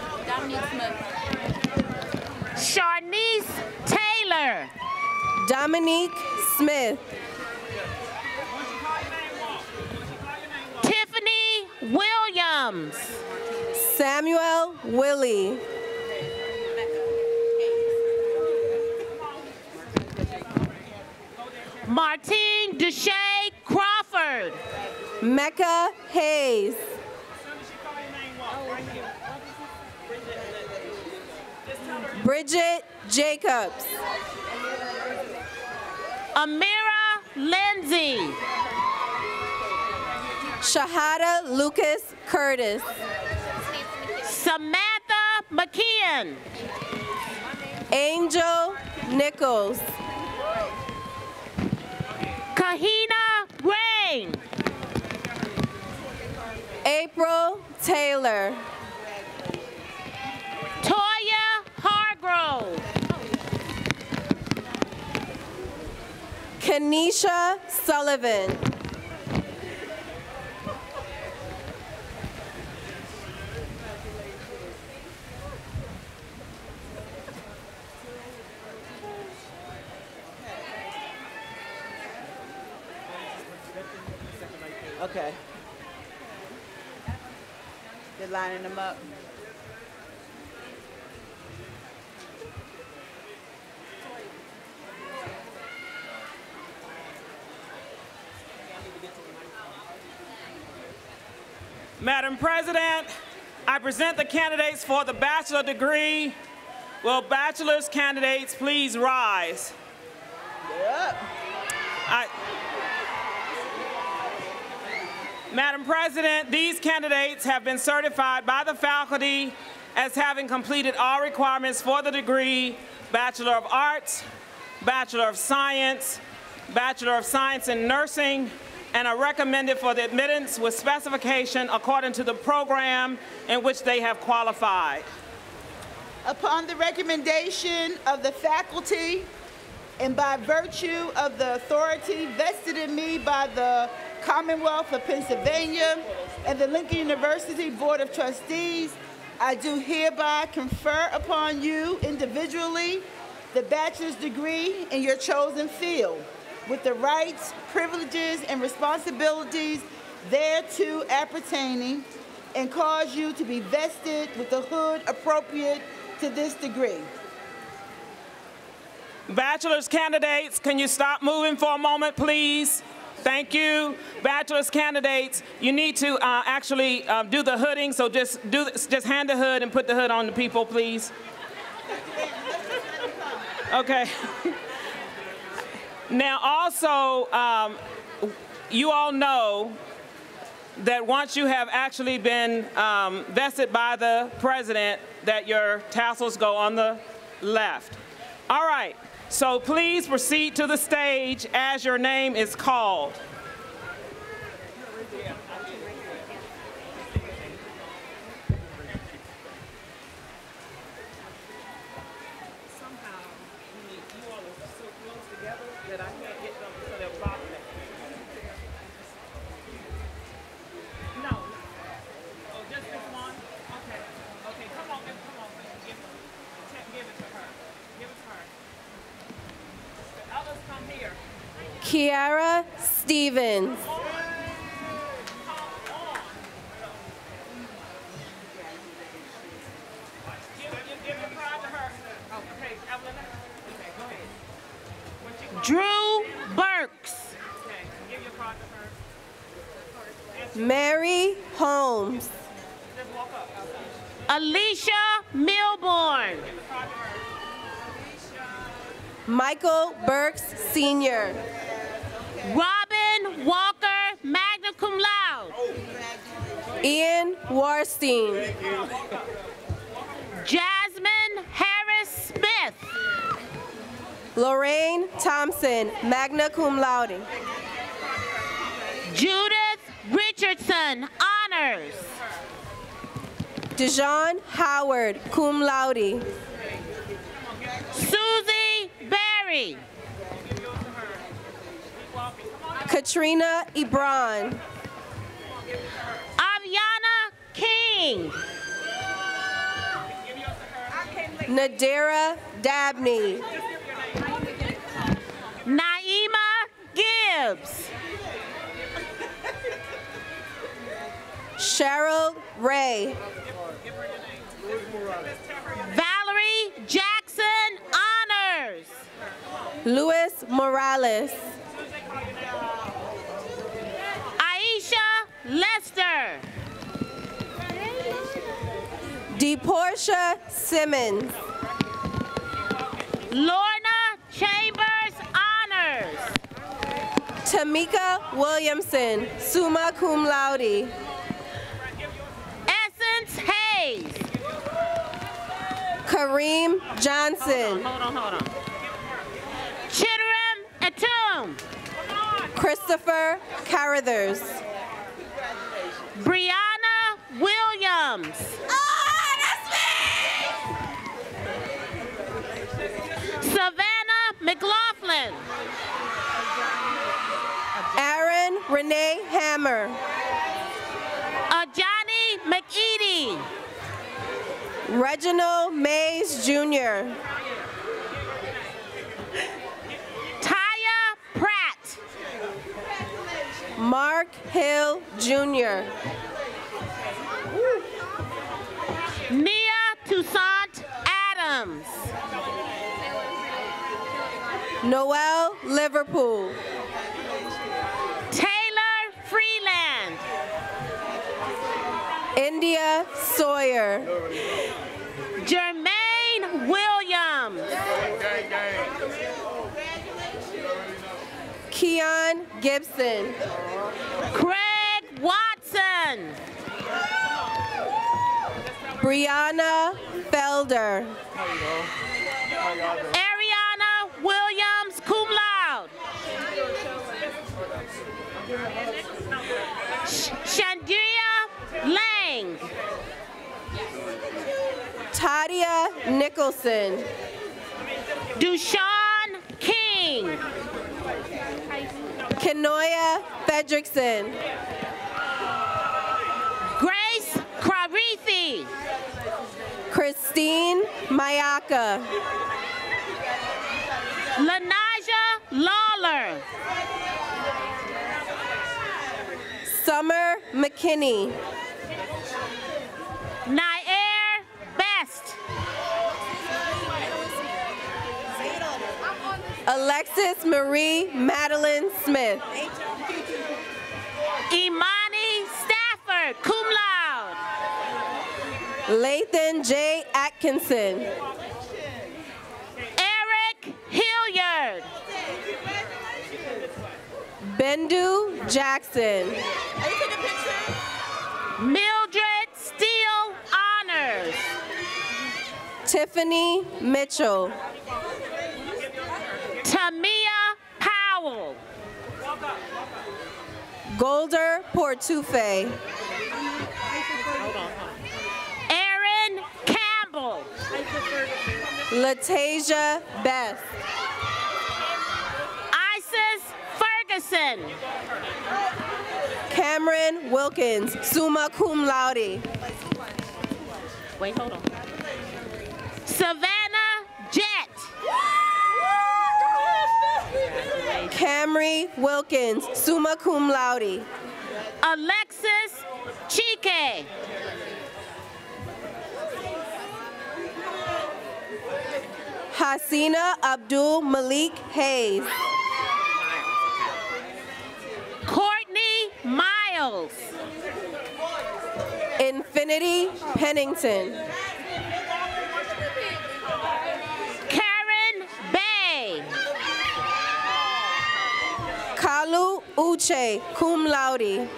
Sharnice Taylor. Dominique Smith. Tiffany Williams. Samuel Willie. Martine Deshay Crawford. Mecca Hayes. Bridget Jacobs. Amira Lindsay. Shahada Lucas Curtis. Samantha McKeon. Angel Nichols. Kahina Rain. April Taylor. Toya Hargrove. Kenesha Sullivan. Okay. They're lining them up. Madam President, I present the candidates for the bachelor degree. Will bachelor's candidates please rise? Yep. Madam President, these candidates have been certified by the faculty as having completed all requirements for the degree Bachelor of Arts, Bachelor of Science, Bachelor of Science in Nursing, and are recommended for the admittance with specification according to the program in which they have qualified. Upon the recommendation of the faculty and by virtue of the authority vested in me by the Commonwealth of Pennsylvania and the Lincoln University Board of Trustees, I do hereby confer upon you individually the bachelor's degree in your chosen field, with the rights, privileges, and responsibilities thereto appertaining, and cause you to be vested with the hood appropriate to this degree. Bachelor's candidates, can you stop moving for a moment, please? Thank you. Bachelor's candidates, you need to actually do the hooding, so just hand the hood and put the hood on the people, please. Okay. Now, also, you all know that once you have actually been vested by the president, that your tassels go on the left. All right, so please proceed to the stage as your name is called. Kiara Stevens. Drew Burks. Mary Holmes. Alicia Milborn. Michael Burks Sr. Robin Walker, magna cum laude. Ian Warstein. Jasmine Harris Smith. Lorraine Thompson, magna cum laude. Judith Richardson, honors. Dijon Howard, cum laude. Susie Berry. Katrina Ebron. Aviana King. Nadira Dabney. Naima Gibbs. Cheryl Ray. Valerie Jackson, honors. Luis Morales. Aisha Lester. DePortia Simmons. Lorna Chambers, honors. Tamika Williamson, summa cum laude. Essence Hayes. Kareem Johnson. Hold on. Chitterim Atum. Christopher Carruthers. Brianna Williams. Savannah McLaughlin. Aaron Renee Hammer. Ajani McEady. Reginald Mays Jr. Taya Pratt. Mark Hill Jr. Nia Toussaint Adams. Noel Liverpool. Taylor Freeland. India Sawyer. Jermaine Williams. Keon Gibson. Craig Watson. Brianna Felder. Ariana Williams, cum laude. Shandria Lang. Tadia Nicholson. Dushawn King. Kenoya Fedrickson. Grace Krarithi. Christine Mayaka. Lanaja Lawler. Summer McKinney. Nair Best. Alexis Marie Madeline Smith. Imani Stafford, cum laude. Lathan J. Atkinson. Eric Hilliard. Bendu Jackson. Mildred Steele, honors. Tiffany Mitchell. Tamia Powell. Golder Portufe. Erin Campbell. Latasia Beth. Isis Ferguson. Cameron Wilkins, summa cum laude. Wait, hold on. Savannah Jett. Camry Wilkins, summa cum laude. Alexis Chike. Hasina Abdul Malik Hayes. Courtney Miles. Infinity Pennington. Karen Bay. Kalu Uche, cum laude.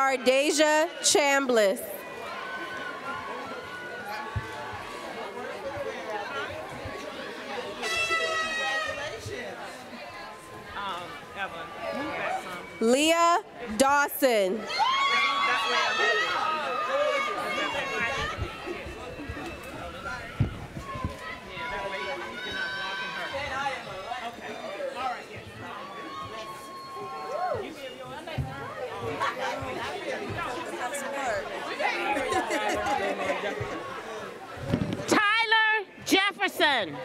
Ardesia Chambliss. Leah Dawson. Tyler Jefferson.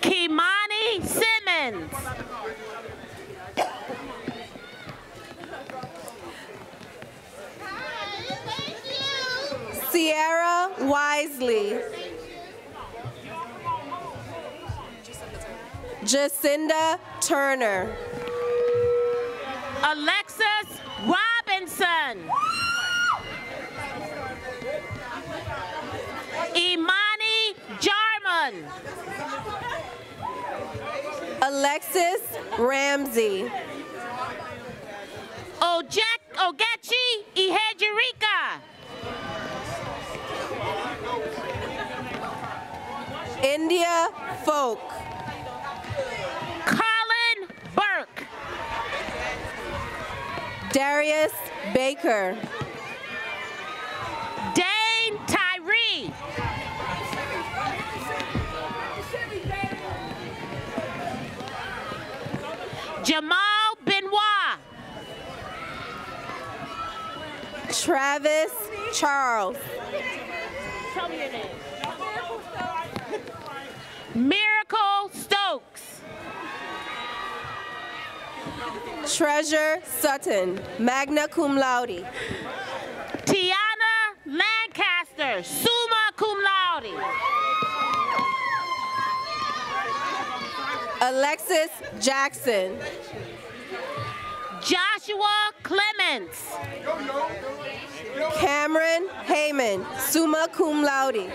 Kimani Simmons. Sierra Wisely. Jacinda Turner. Alexis Robinson. Imani Jarman. Alexis Ramsey. Ogechi Ihejirika. India Folk. Colin Burke. Darius Baker. Dane Tyree. Jamal Benoit. Travis Charles. Tell me your name. Miracle Stokes. Treasure Sutton, magna cum laude. Tiana Lancaster, summa cum laude. Alexis Jackson. Joshua Clements. Cameron Heyman, summa cum laude.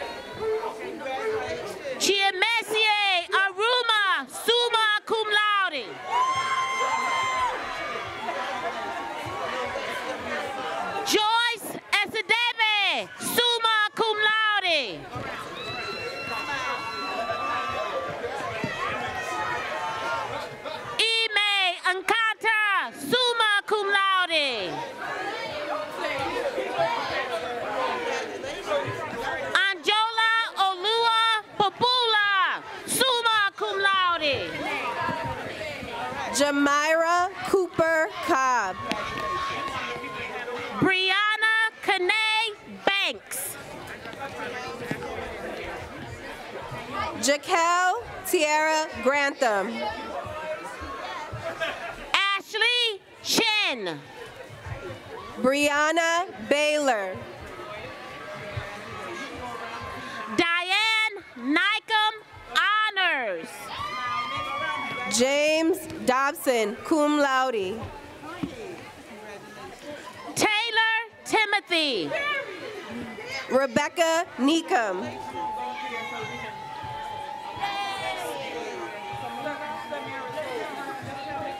Chiemesier Aruma, summa cum laude. Joyce Esedebe, summa cum laude. Ime Ankata, summa cum laude. Anjola Olua Popula, summa cum laude. Jamira Cooper Cobb. Brianna Kane Banks. Jaquel Tierra Grantham. Ashley Chen. Brianna Baylor. Diane Nycum Honors. James Dobson, cum laude. Taylor Timothy. Rebecca Neekum.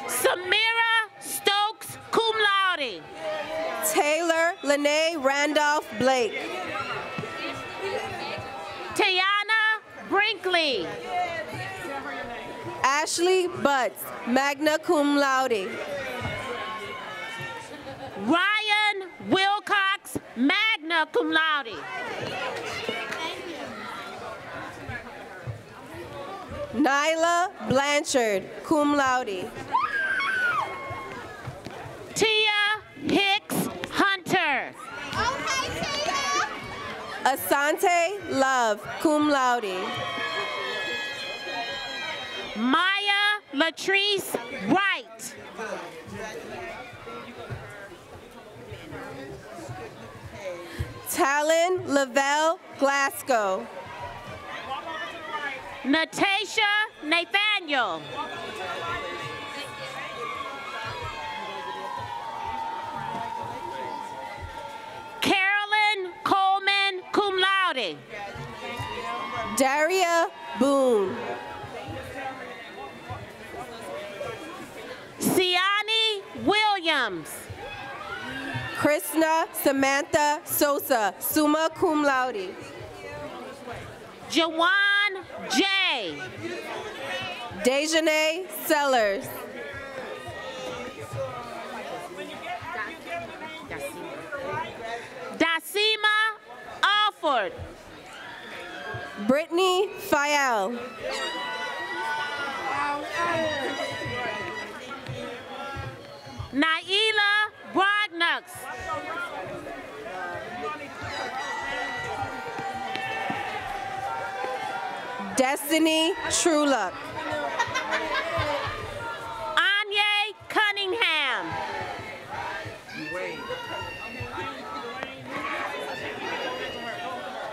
Samira Stokes, cum laude. Taylor Lene Randolph Blake. Tiana Brinkley. Ashley Butts, magna cum laude. Ryan Wilcox, magna cum laude. Nyla Blanchard, cum laude. Tia Hicks Hunter. Asante Love, cum laude. Maya Latrice Wright. Talon Lavelle Glasgow. Natasha Nathaniel. Carolyn Coleman, cum laude. Daria Boone. Williams. Krishna Samantha Sosa, summa cum laude. Jawan J. Dejanay Sellers. Dasima Alford. Brittany Fayel. Naila Brognux. Destiny Trueluck. Anye Cunningham.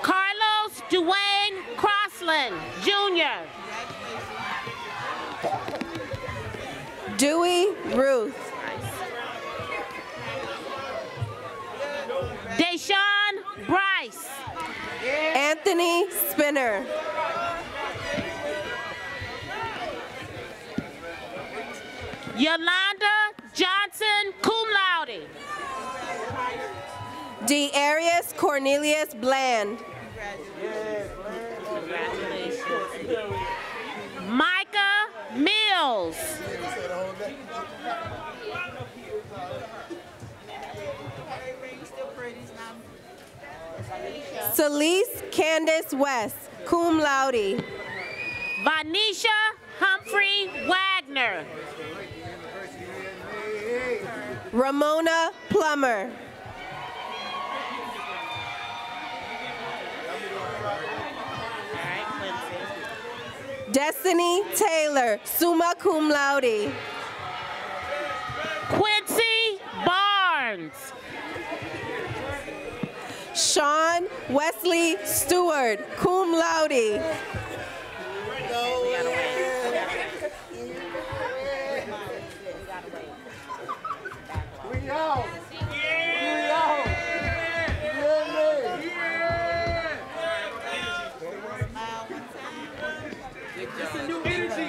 Carlos Dwayne Crossland, Jr. Dewey Ruth. Deshaun Bryce. Anthony Spinner. Yolanda Johnson, cum laude. Dearius Cornelius Bland. Micah Mills. Celeste Candace West, cum laude. Vanisha Humphrey Wagner. Ramona Plummer. Destiny Taylor, summa cum laude. Quincy Barnes. Sean Wesley Stewart, cum laude.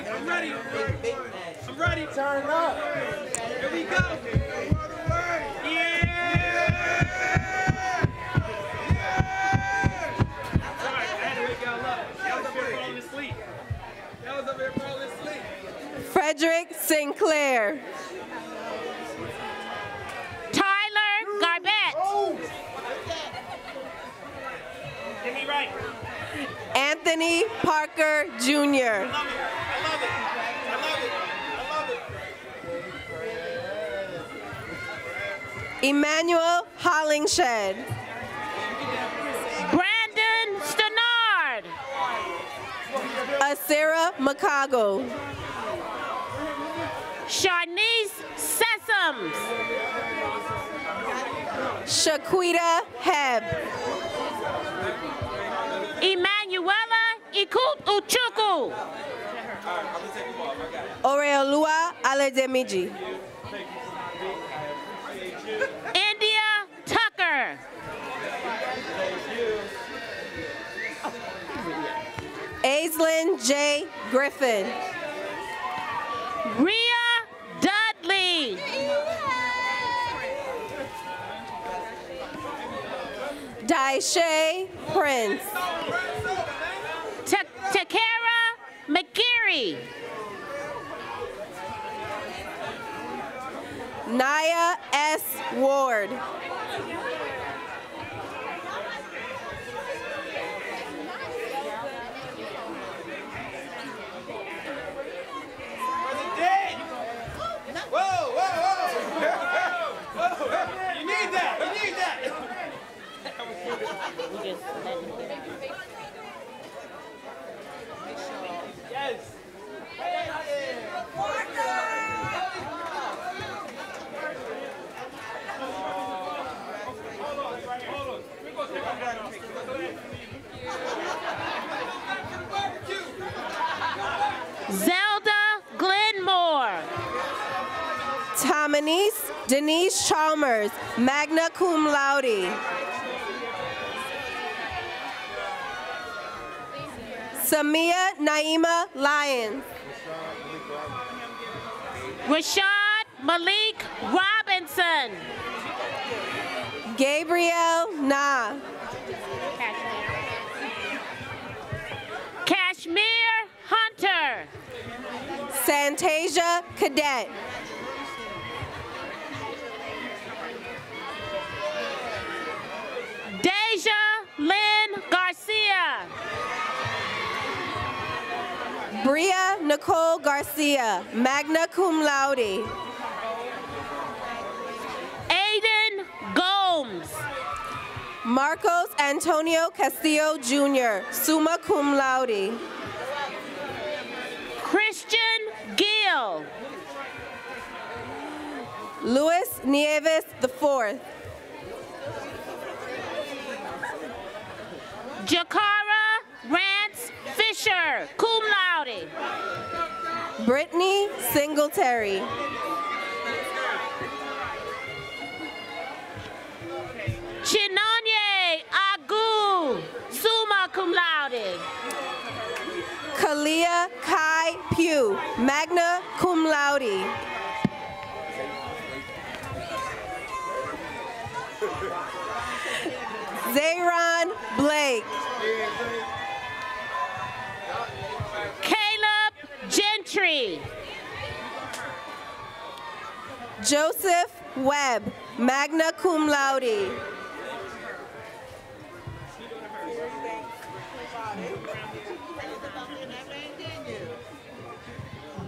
I'm ready. Turn up. Here we go. Yeah. Sorry, I had to wake y'all up. Y'all was up here falling asleep. Y'all was up here falling asleep. Frederick Sinclair. Tyler Garbett. Oh. Get me right. Anthony Parker Jr. Emmanuel Hollingshed. Brandon Stenard. Asira Makago. Sharnice Sessoms. Shaquita Heb. Emanuela Ikut Uchuku. Oreolua Aledemiji. India Tucker. Aislinn J. Griffin. Rhea Dudley. Daisha Prince. Takara McGeary. Naya S. Ward. You need that. You need that. Yes. Zelda Glenmore. Tamanese Denise Chalmers, magna cum laude. Samia Naima Lyons. Rashad Malik Robinson. Benson. Gabriel Na. Kashmir Hunter. Santasia Cadet. Deja Lynn Garcia. Bria Nicole Garcia, magna cum laude. Aiden Gomes. Marcos Antonio Castillo Jr., summa cum laude. Christian Gill. Luis Nieves IV. Jakara Rance Fisher, cum laude. Brittany Singletary. Chinonye Agu, summa cum laude. Kalia Kai Pugh, magna cum laude. Zayron Blake. Caleb Gentry. Joseph Webb, magna cum laude.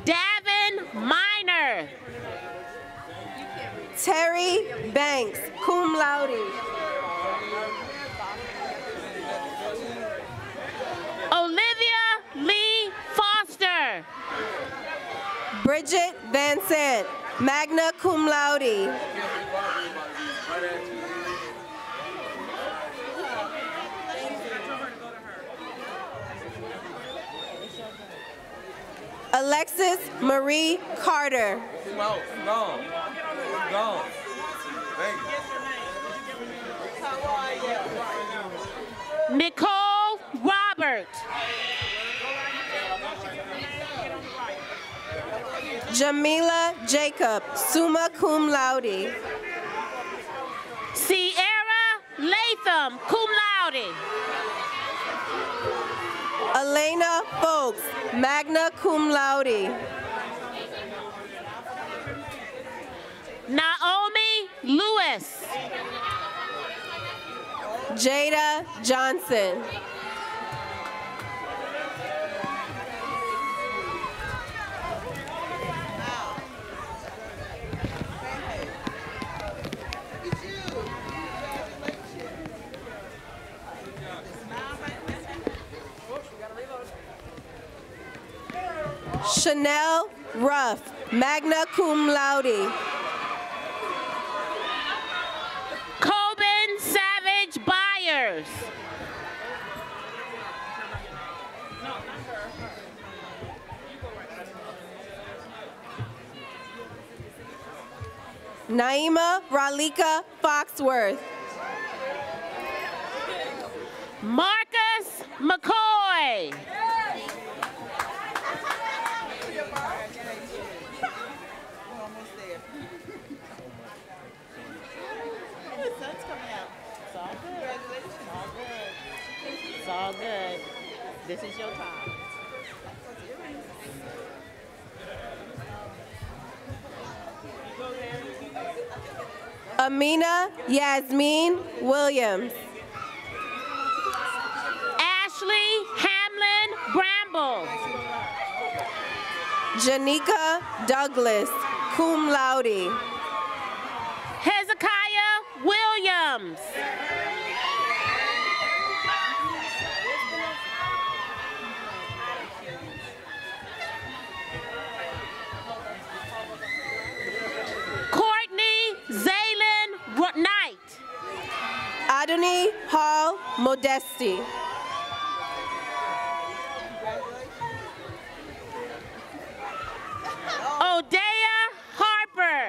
Davin Minor. Terry Banks, cum laude. Olivia Lee Foster. Bridget Van Sant, magna cum laude. Alexis Marie Carter. Gone. Thank you. Nicole Robert. Jamila Jacob, summa cum laude. Sierra Latham, cum laude. Elena Folks, magna cum laude. Naomi Lewis. Jada Johnson. Chanel Ruff, magna cum laude. Coben Savage Byers. Naima Ralika Foxworth. Marcus McCoy. It's all good. This is your time. Amina Yasmin Williams. Ashley Hamlin Bramble. Janika Douglas, cum laude. Hezekiah Williams. Courtney Zaylin Knight. Adoni Hall Modesti. Odea Harper.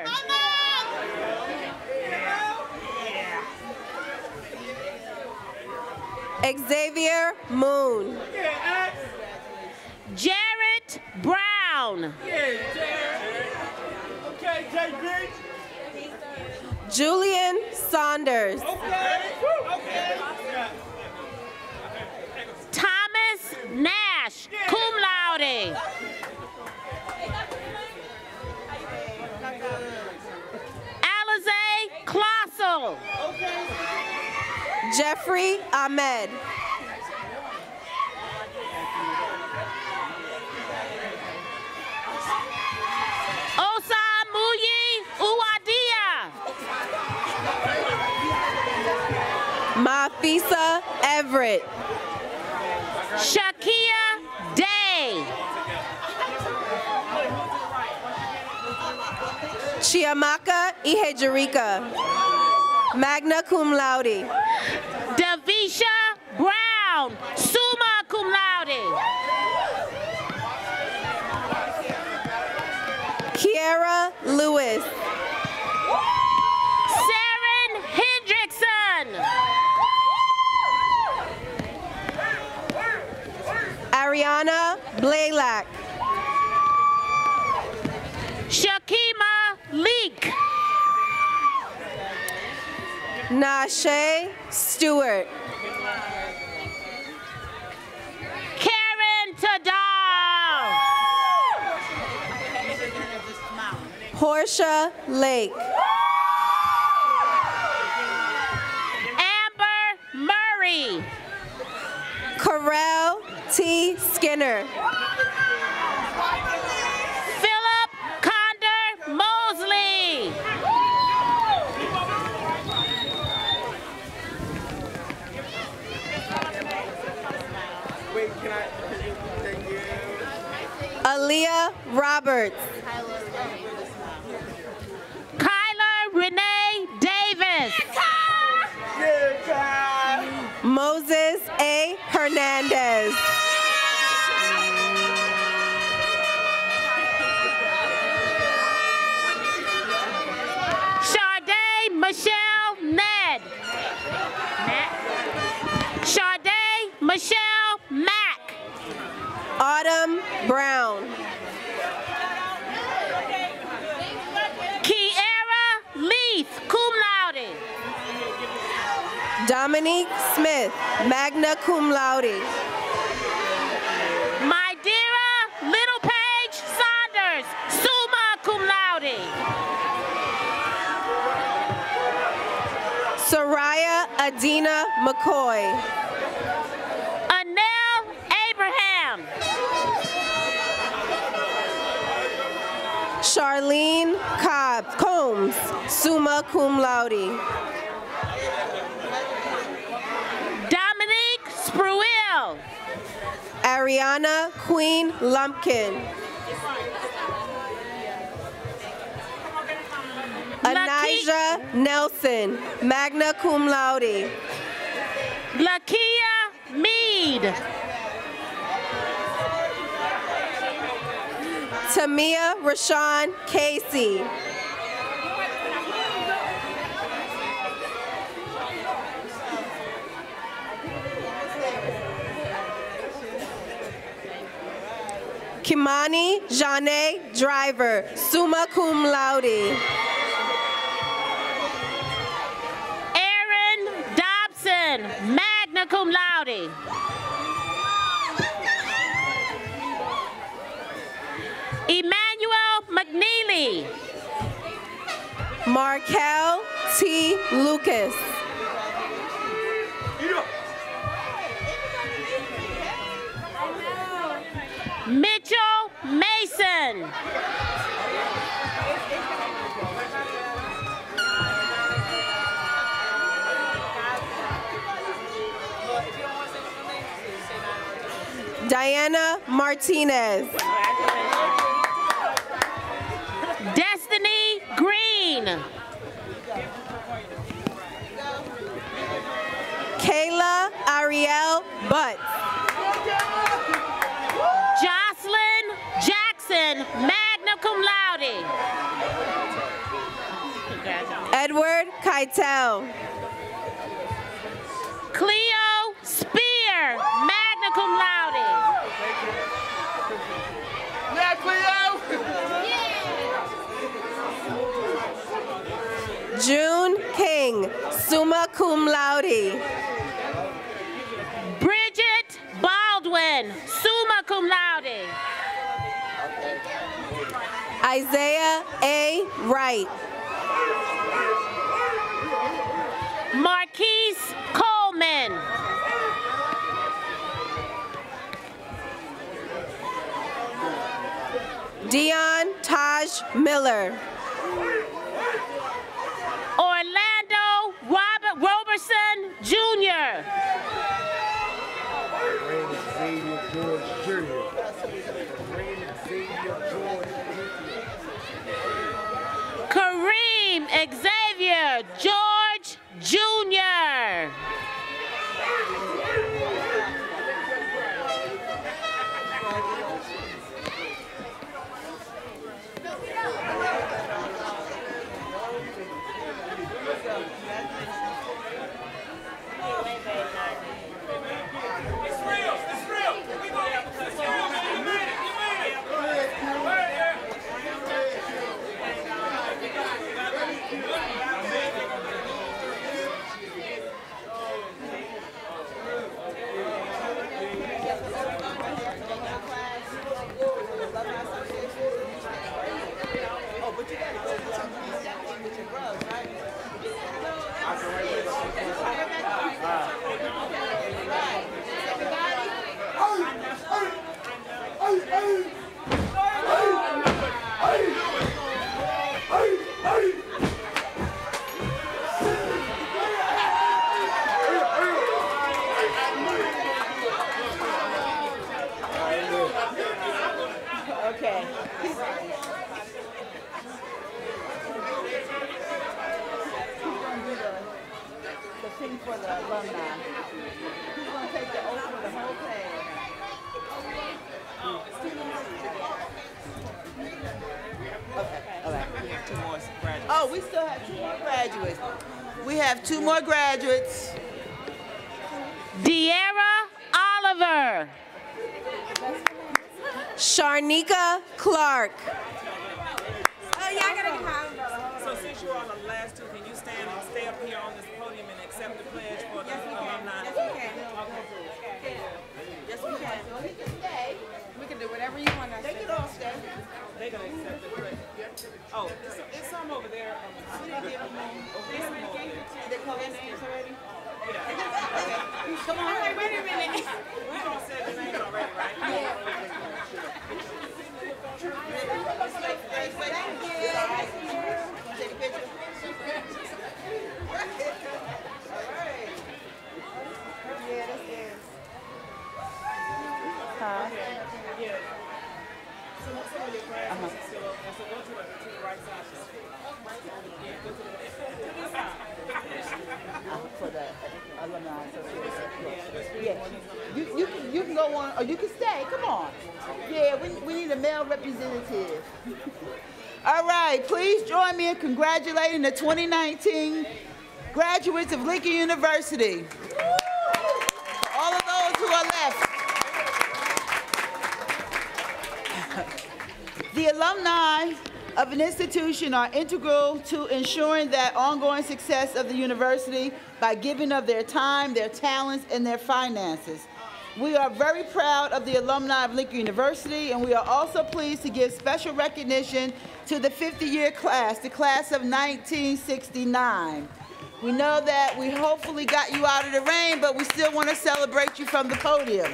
Xavier Moon. Jarrett Brown. Okay, JB. Julian Saunders. Thomas Nash, cum laude. Alize Klossel. Jeffrey Ahmed. Osamuyi Uwadia. Mafisa Everett. Shakia Day. Chiamaka Ihejirika. Magna cum laude. Davisha Brown, summa cum laude. Kiera Lewis. Saren Hendrickson. Ariana Blaylock. Shakima Leak. Nashe Stewart. Karen Tadal. Portia Lake. Amber Murray. Corel T. Skinner. Philip Conder Mosley. Aaliyah Roberts. Kyler Renee Davis. Moses A. Hernandez. Sade Michelle Ned. Sade Michelle Mack. Autumn Brown. Kiera Leith, cum laude. Dominique Smith, magna cum laude. Mydera Little Page Saunders, summa cum laude. Soraya Adina McCoy. Anel Abraham. Charlene Combs, summa cum laude. Dominique Spruill. Ariana Queen Lumpkin. Anijah Nelson, magna cum laude. Lakia Mead. Tamia Rashawn Casey. Kimani Janae Driver, summa cum laude. Aaron Dobson, magna cum laude. Emmanuel McNeely. Markel T. Lucas. Mitchell Mason. Diana Martinez. Destiny Green. Kayla Ariel Butt. Jocelyn Jackson, magna cum laude. Edward Keitel. Cleo Spear, magna cum laude. Yeah, Cleo! June summa cum laude. Bridget Baldwin, summa cum laude. Isaiah A. Wright. Marquise Coleman. Dion Taj Miller. Orlando Robert Roberson, Jr. Kareem Xavier George, Jr. Okay. The thing for the alumni. Who's going to take the oath for the whole class? Okay, all right. We have 2 more graduates. Oh, we still have 2 more graduates. We have 2 more graduates. De'Ara Oliver. Sharnika Clark. Oh, yeah, I gotta get home. So since you all are the last 2, can you stand and stay up here on this podium and accept the pledge for the alumni? Yes, we can. Yes, we can. We can stay. We can do whatever you want us to do. They can all stay. They're gonna accept the pledge. Oh, it's some over there. They call their names already? Come on, wait a minute. We all said the names already, right? Yeah. For the alumni association. Yeah. You can go on, or you can stay. Come on. Yeah, we need a male representative. All right, please join me in congratulating the 2019 graduates of Lincoln University. All of those who are left. The alumni of an institution are integral to ensuring that ongoing success of the university by giving of their time, their talents, and their finances. We are very proud of the alumni of Lincoln University, and we are also pleased to give special recognition to the 50-year class, the class of 1969. We know that we hopefully got you out of the rain, but we still want to celebrate you from the podium.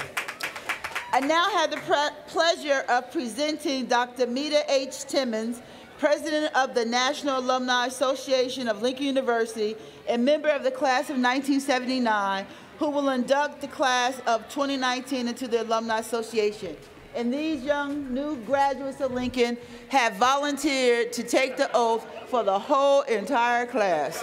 I now have the pleasure of presenting Dr. Meta H. Timmons, President of the National Alumni Association of Lincoln University and member of the class of 1979, who will induct the class of 2019 into the Alumni Association. And these young new graduates of Lincoln have volunteered to take the oath for the whole entire class.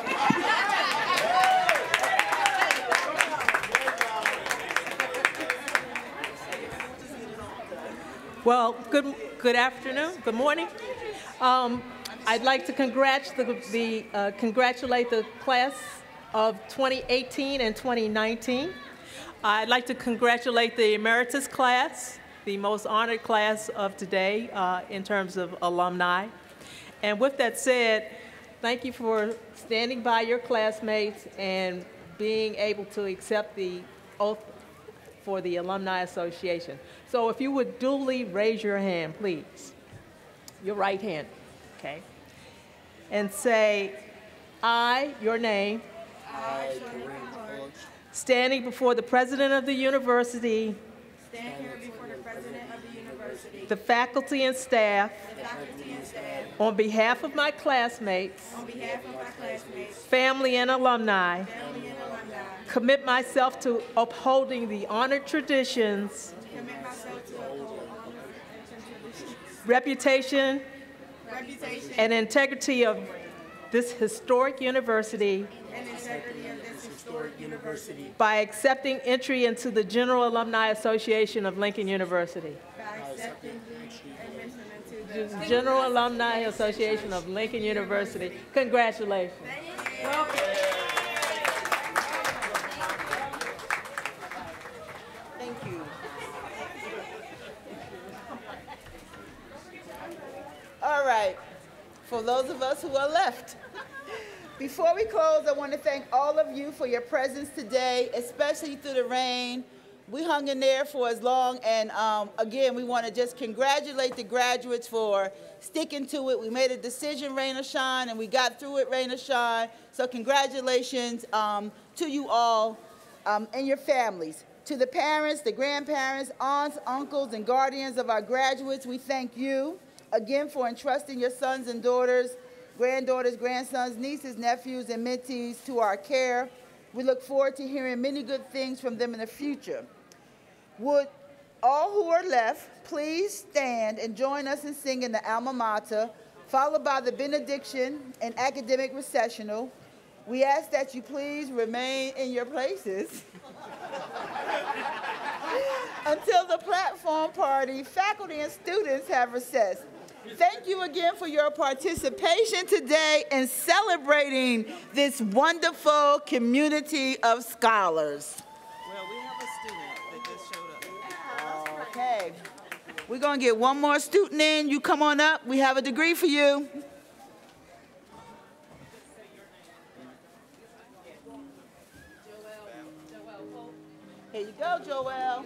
Well, good afternoon, good morning. I'd like to congratulate the class of 2018 and 2019. I'd like to congratulate the emeritus class, the most honored class of today in terms of alumni. And with that said, Thank you for standing by your classmates and being able to accept the oath for the Alumni Association. So if you would duly raise your hand, please. Your right hand, okay? And say, I, your name, standing before the President of the University, the faculty and staff, on behalf of my classmates, family and alumni, commit myself to upholding the honored traditions, reputation, and integrity of this historic university by accepting entry into the General Alumni Association of Lincoln University. General Alumni Association of Lincoln University. Congratulations. Thank you. All right, for those of us who are left, before we close, I want to thank all of you for your presence today, especially through the rain. We hung in there for as long, and again, we want to just congratulate the graduates for sticking to it. We made a decision, rain or shine, and we got through it, rain or shine. So congratulations to you all and your families. To the parents, the grandparents, aunts, uncles, and guardians of our graduates, we thank you again for entrusting your sons and daughters, granddaughters, grandsons, nieces, nephews, and mentees to our care. We look forward to hearing many good things from them in the future. Would all who are left please stand and join us in singing the Alma Mater, followed by the benediction and academic recessional. We ask that you please remain in your places until the platform party, faculty, and students have recessed. Thank you again for your participation today in celebrating this wonderful community of scholars. Well, we have a student that just showed up. Okay. We're going to get one more student in. You come on up. We have a degree for you. Here you go, Joelle.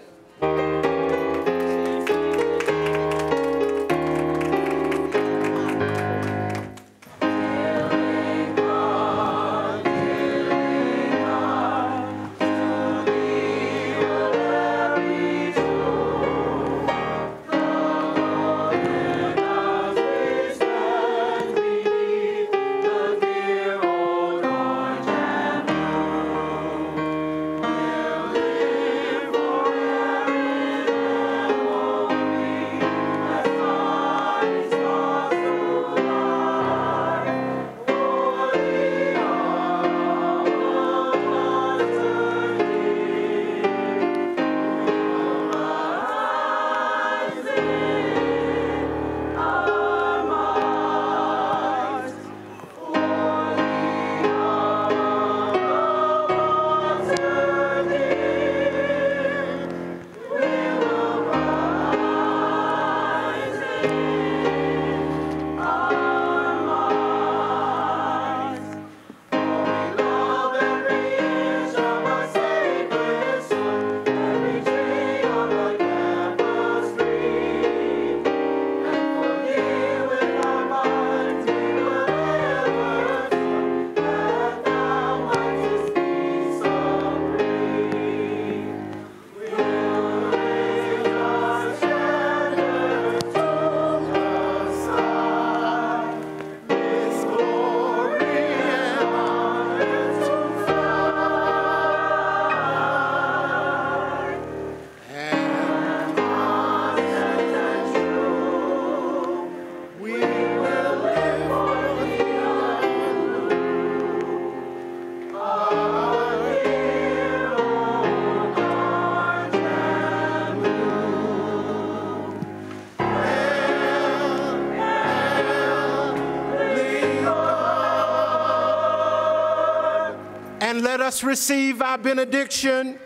And let us receive our benediction.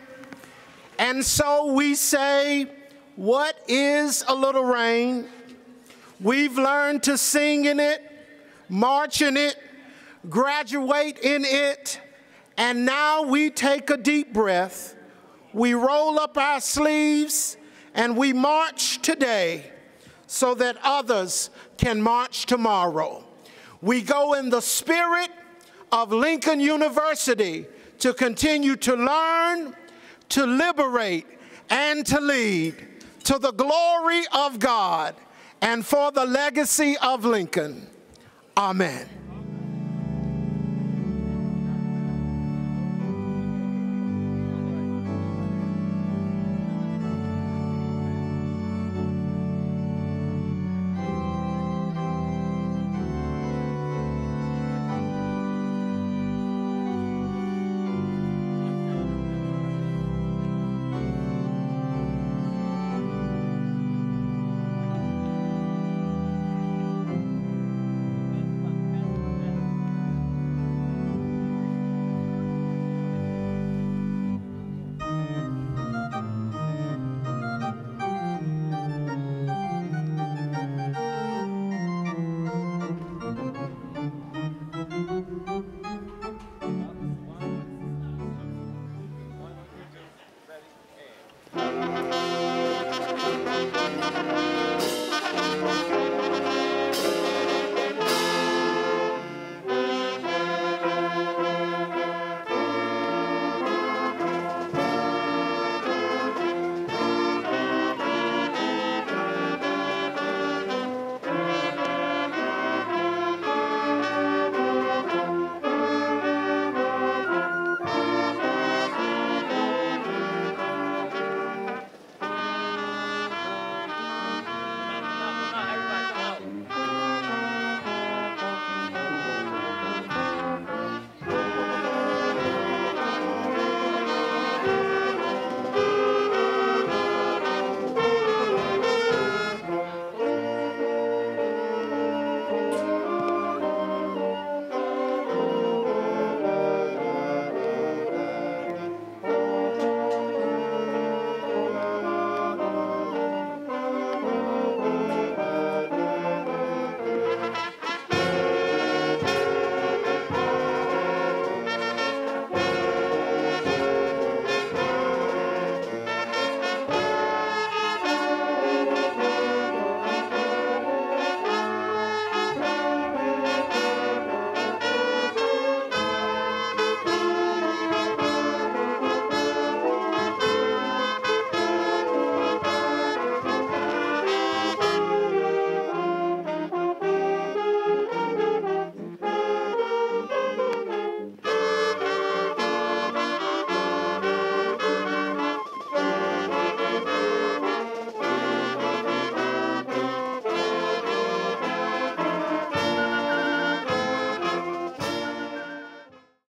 And so we say, what is a little rain? We've learned to sing in it, march in it, graduate in it, and now we take a deep breath. We roll up our sleeves and we march today so that others can march tomorrow. We go in the spirit of Lincoln University to continue to learn, to liberate, and to lead to the glory of God and for the legacy of Lincoln. Amen.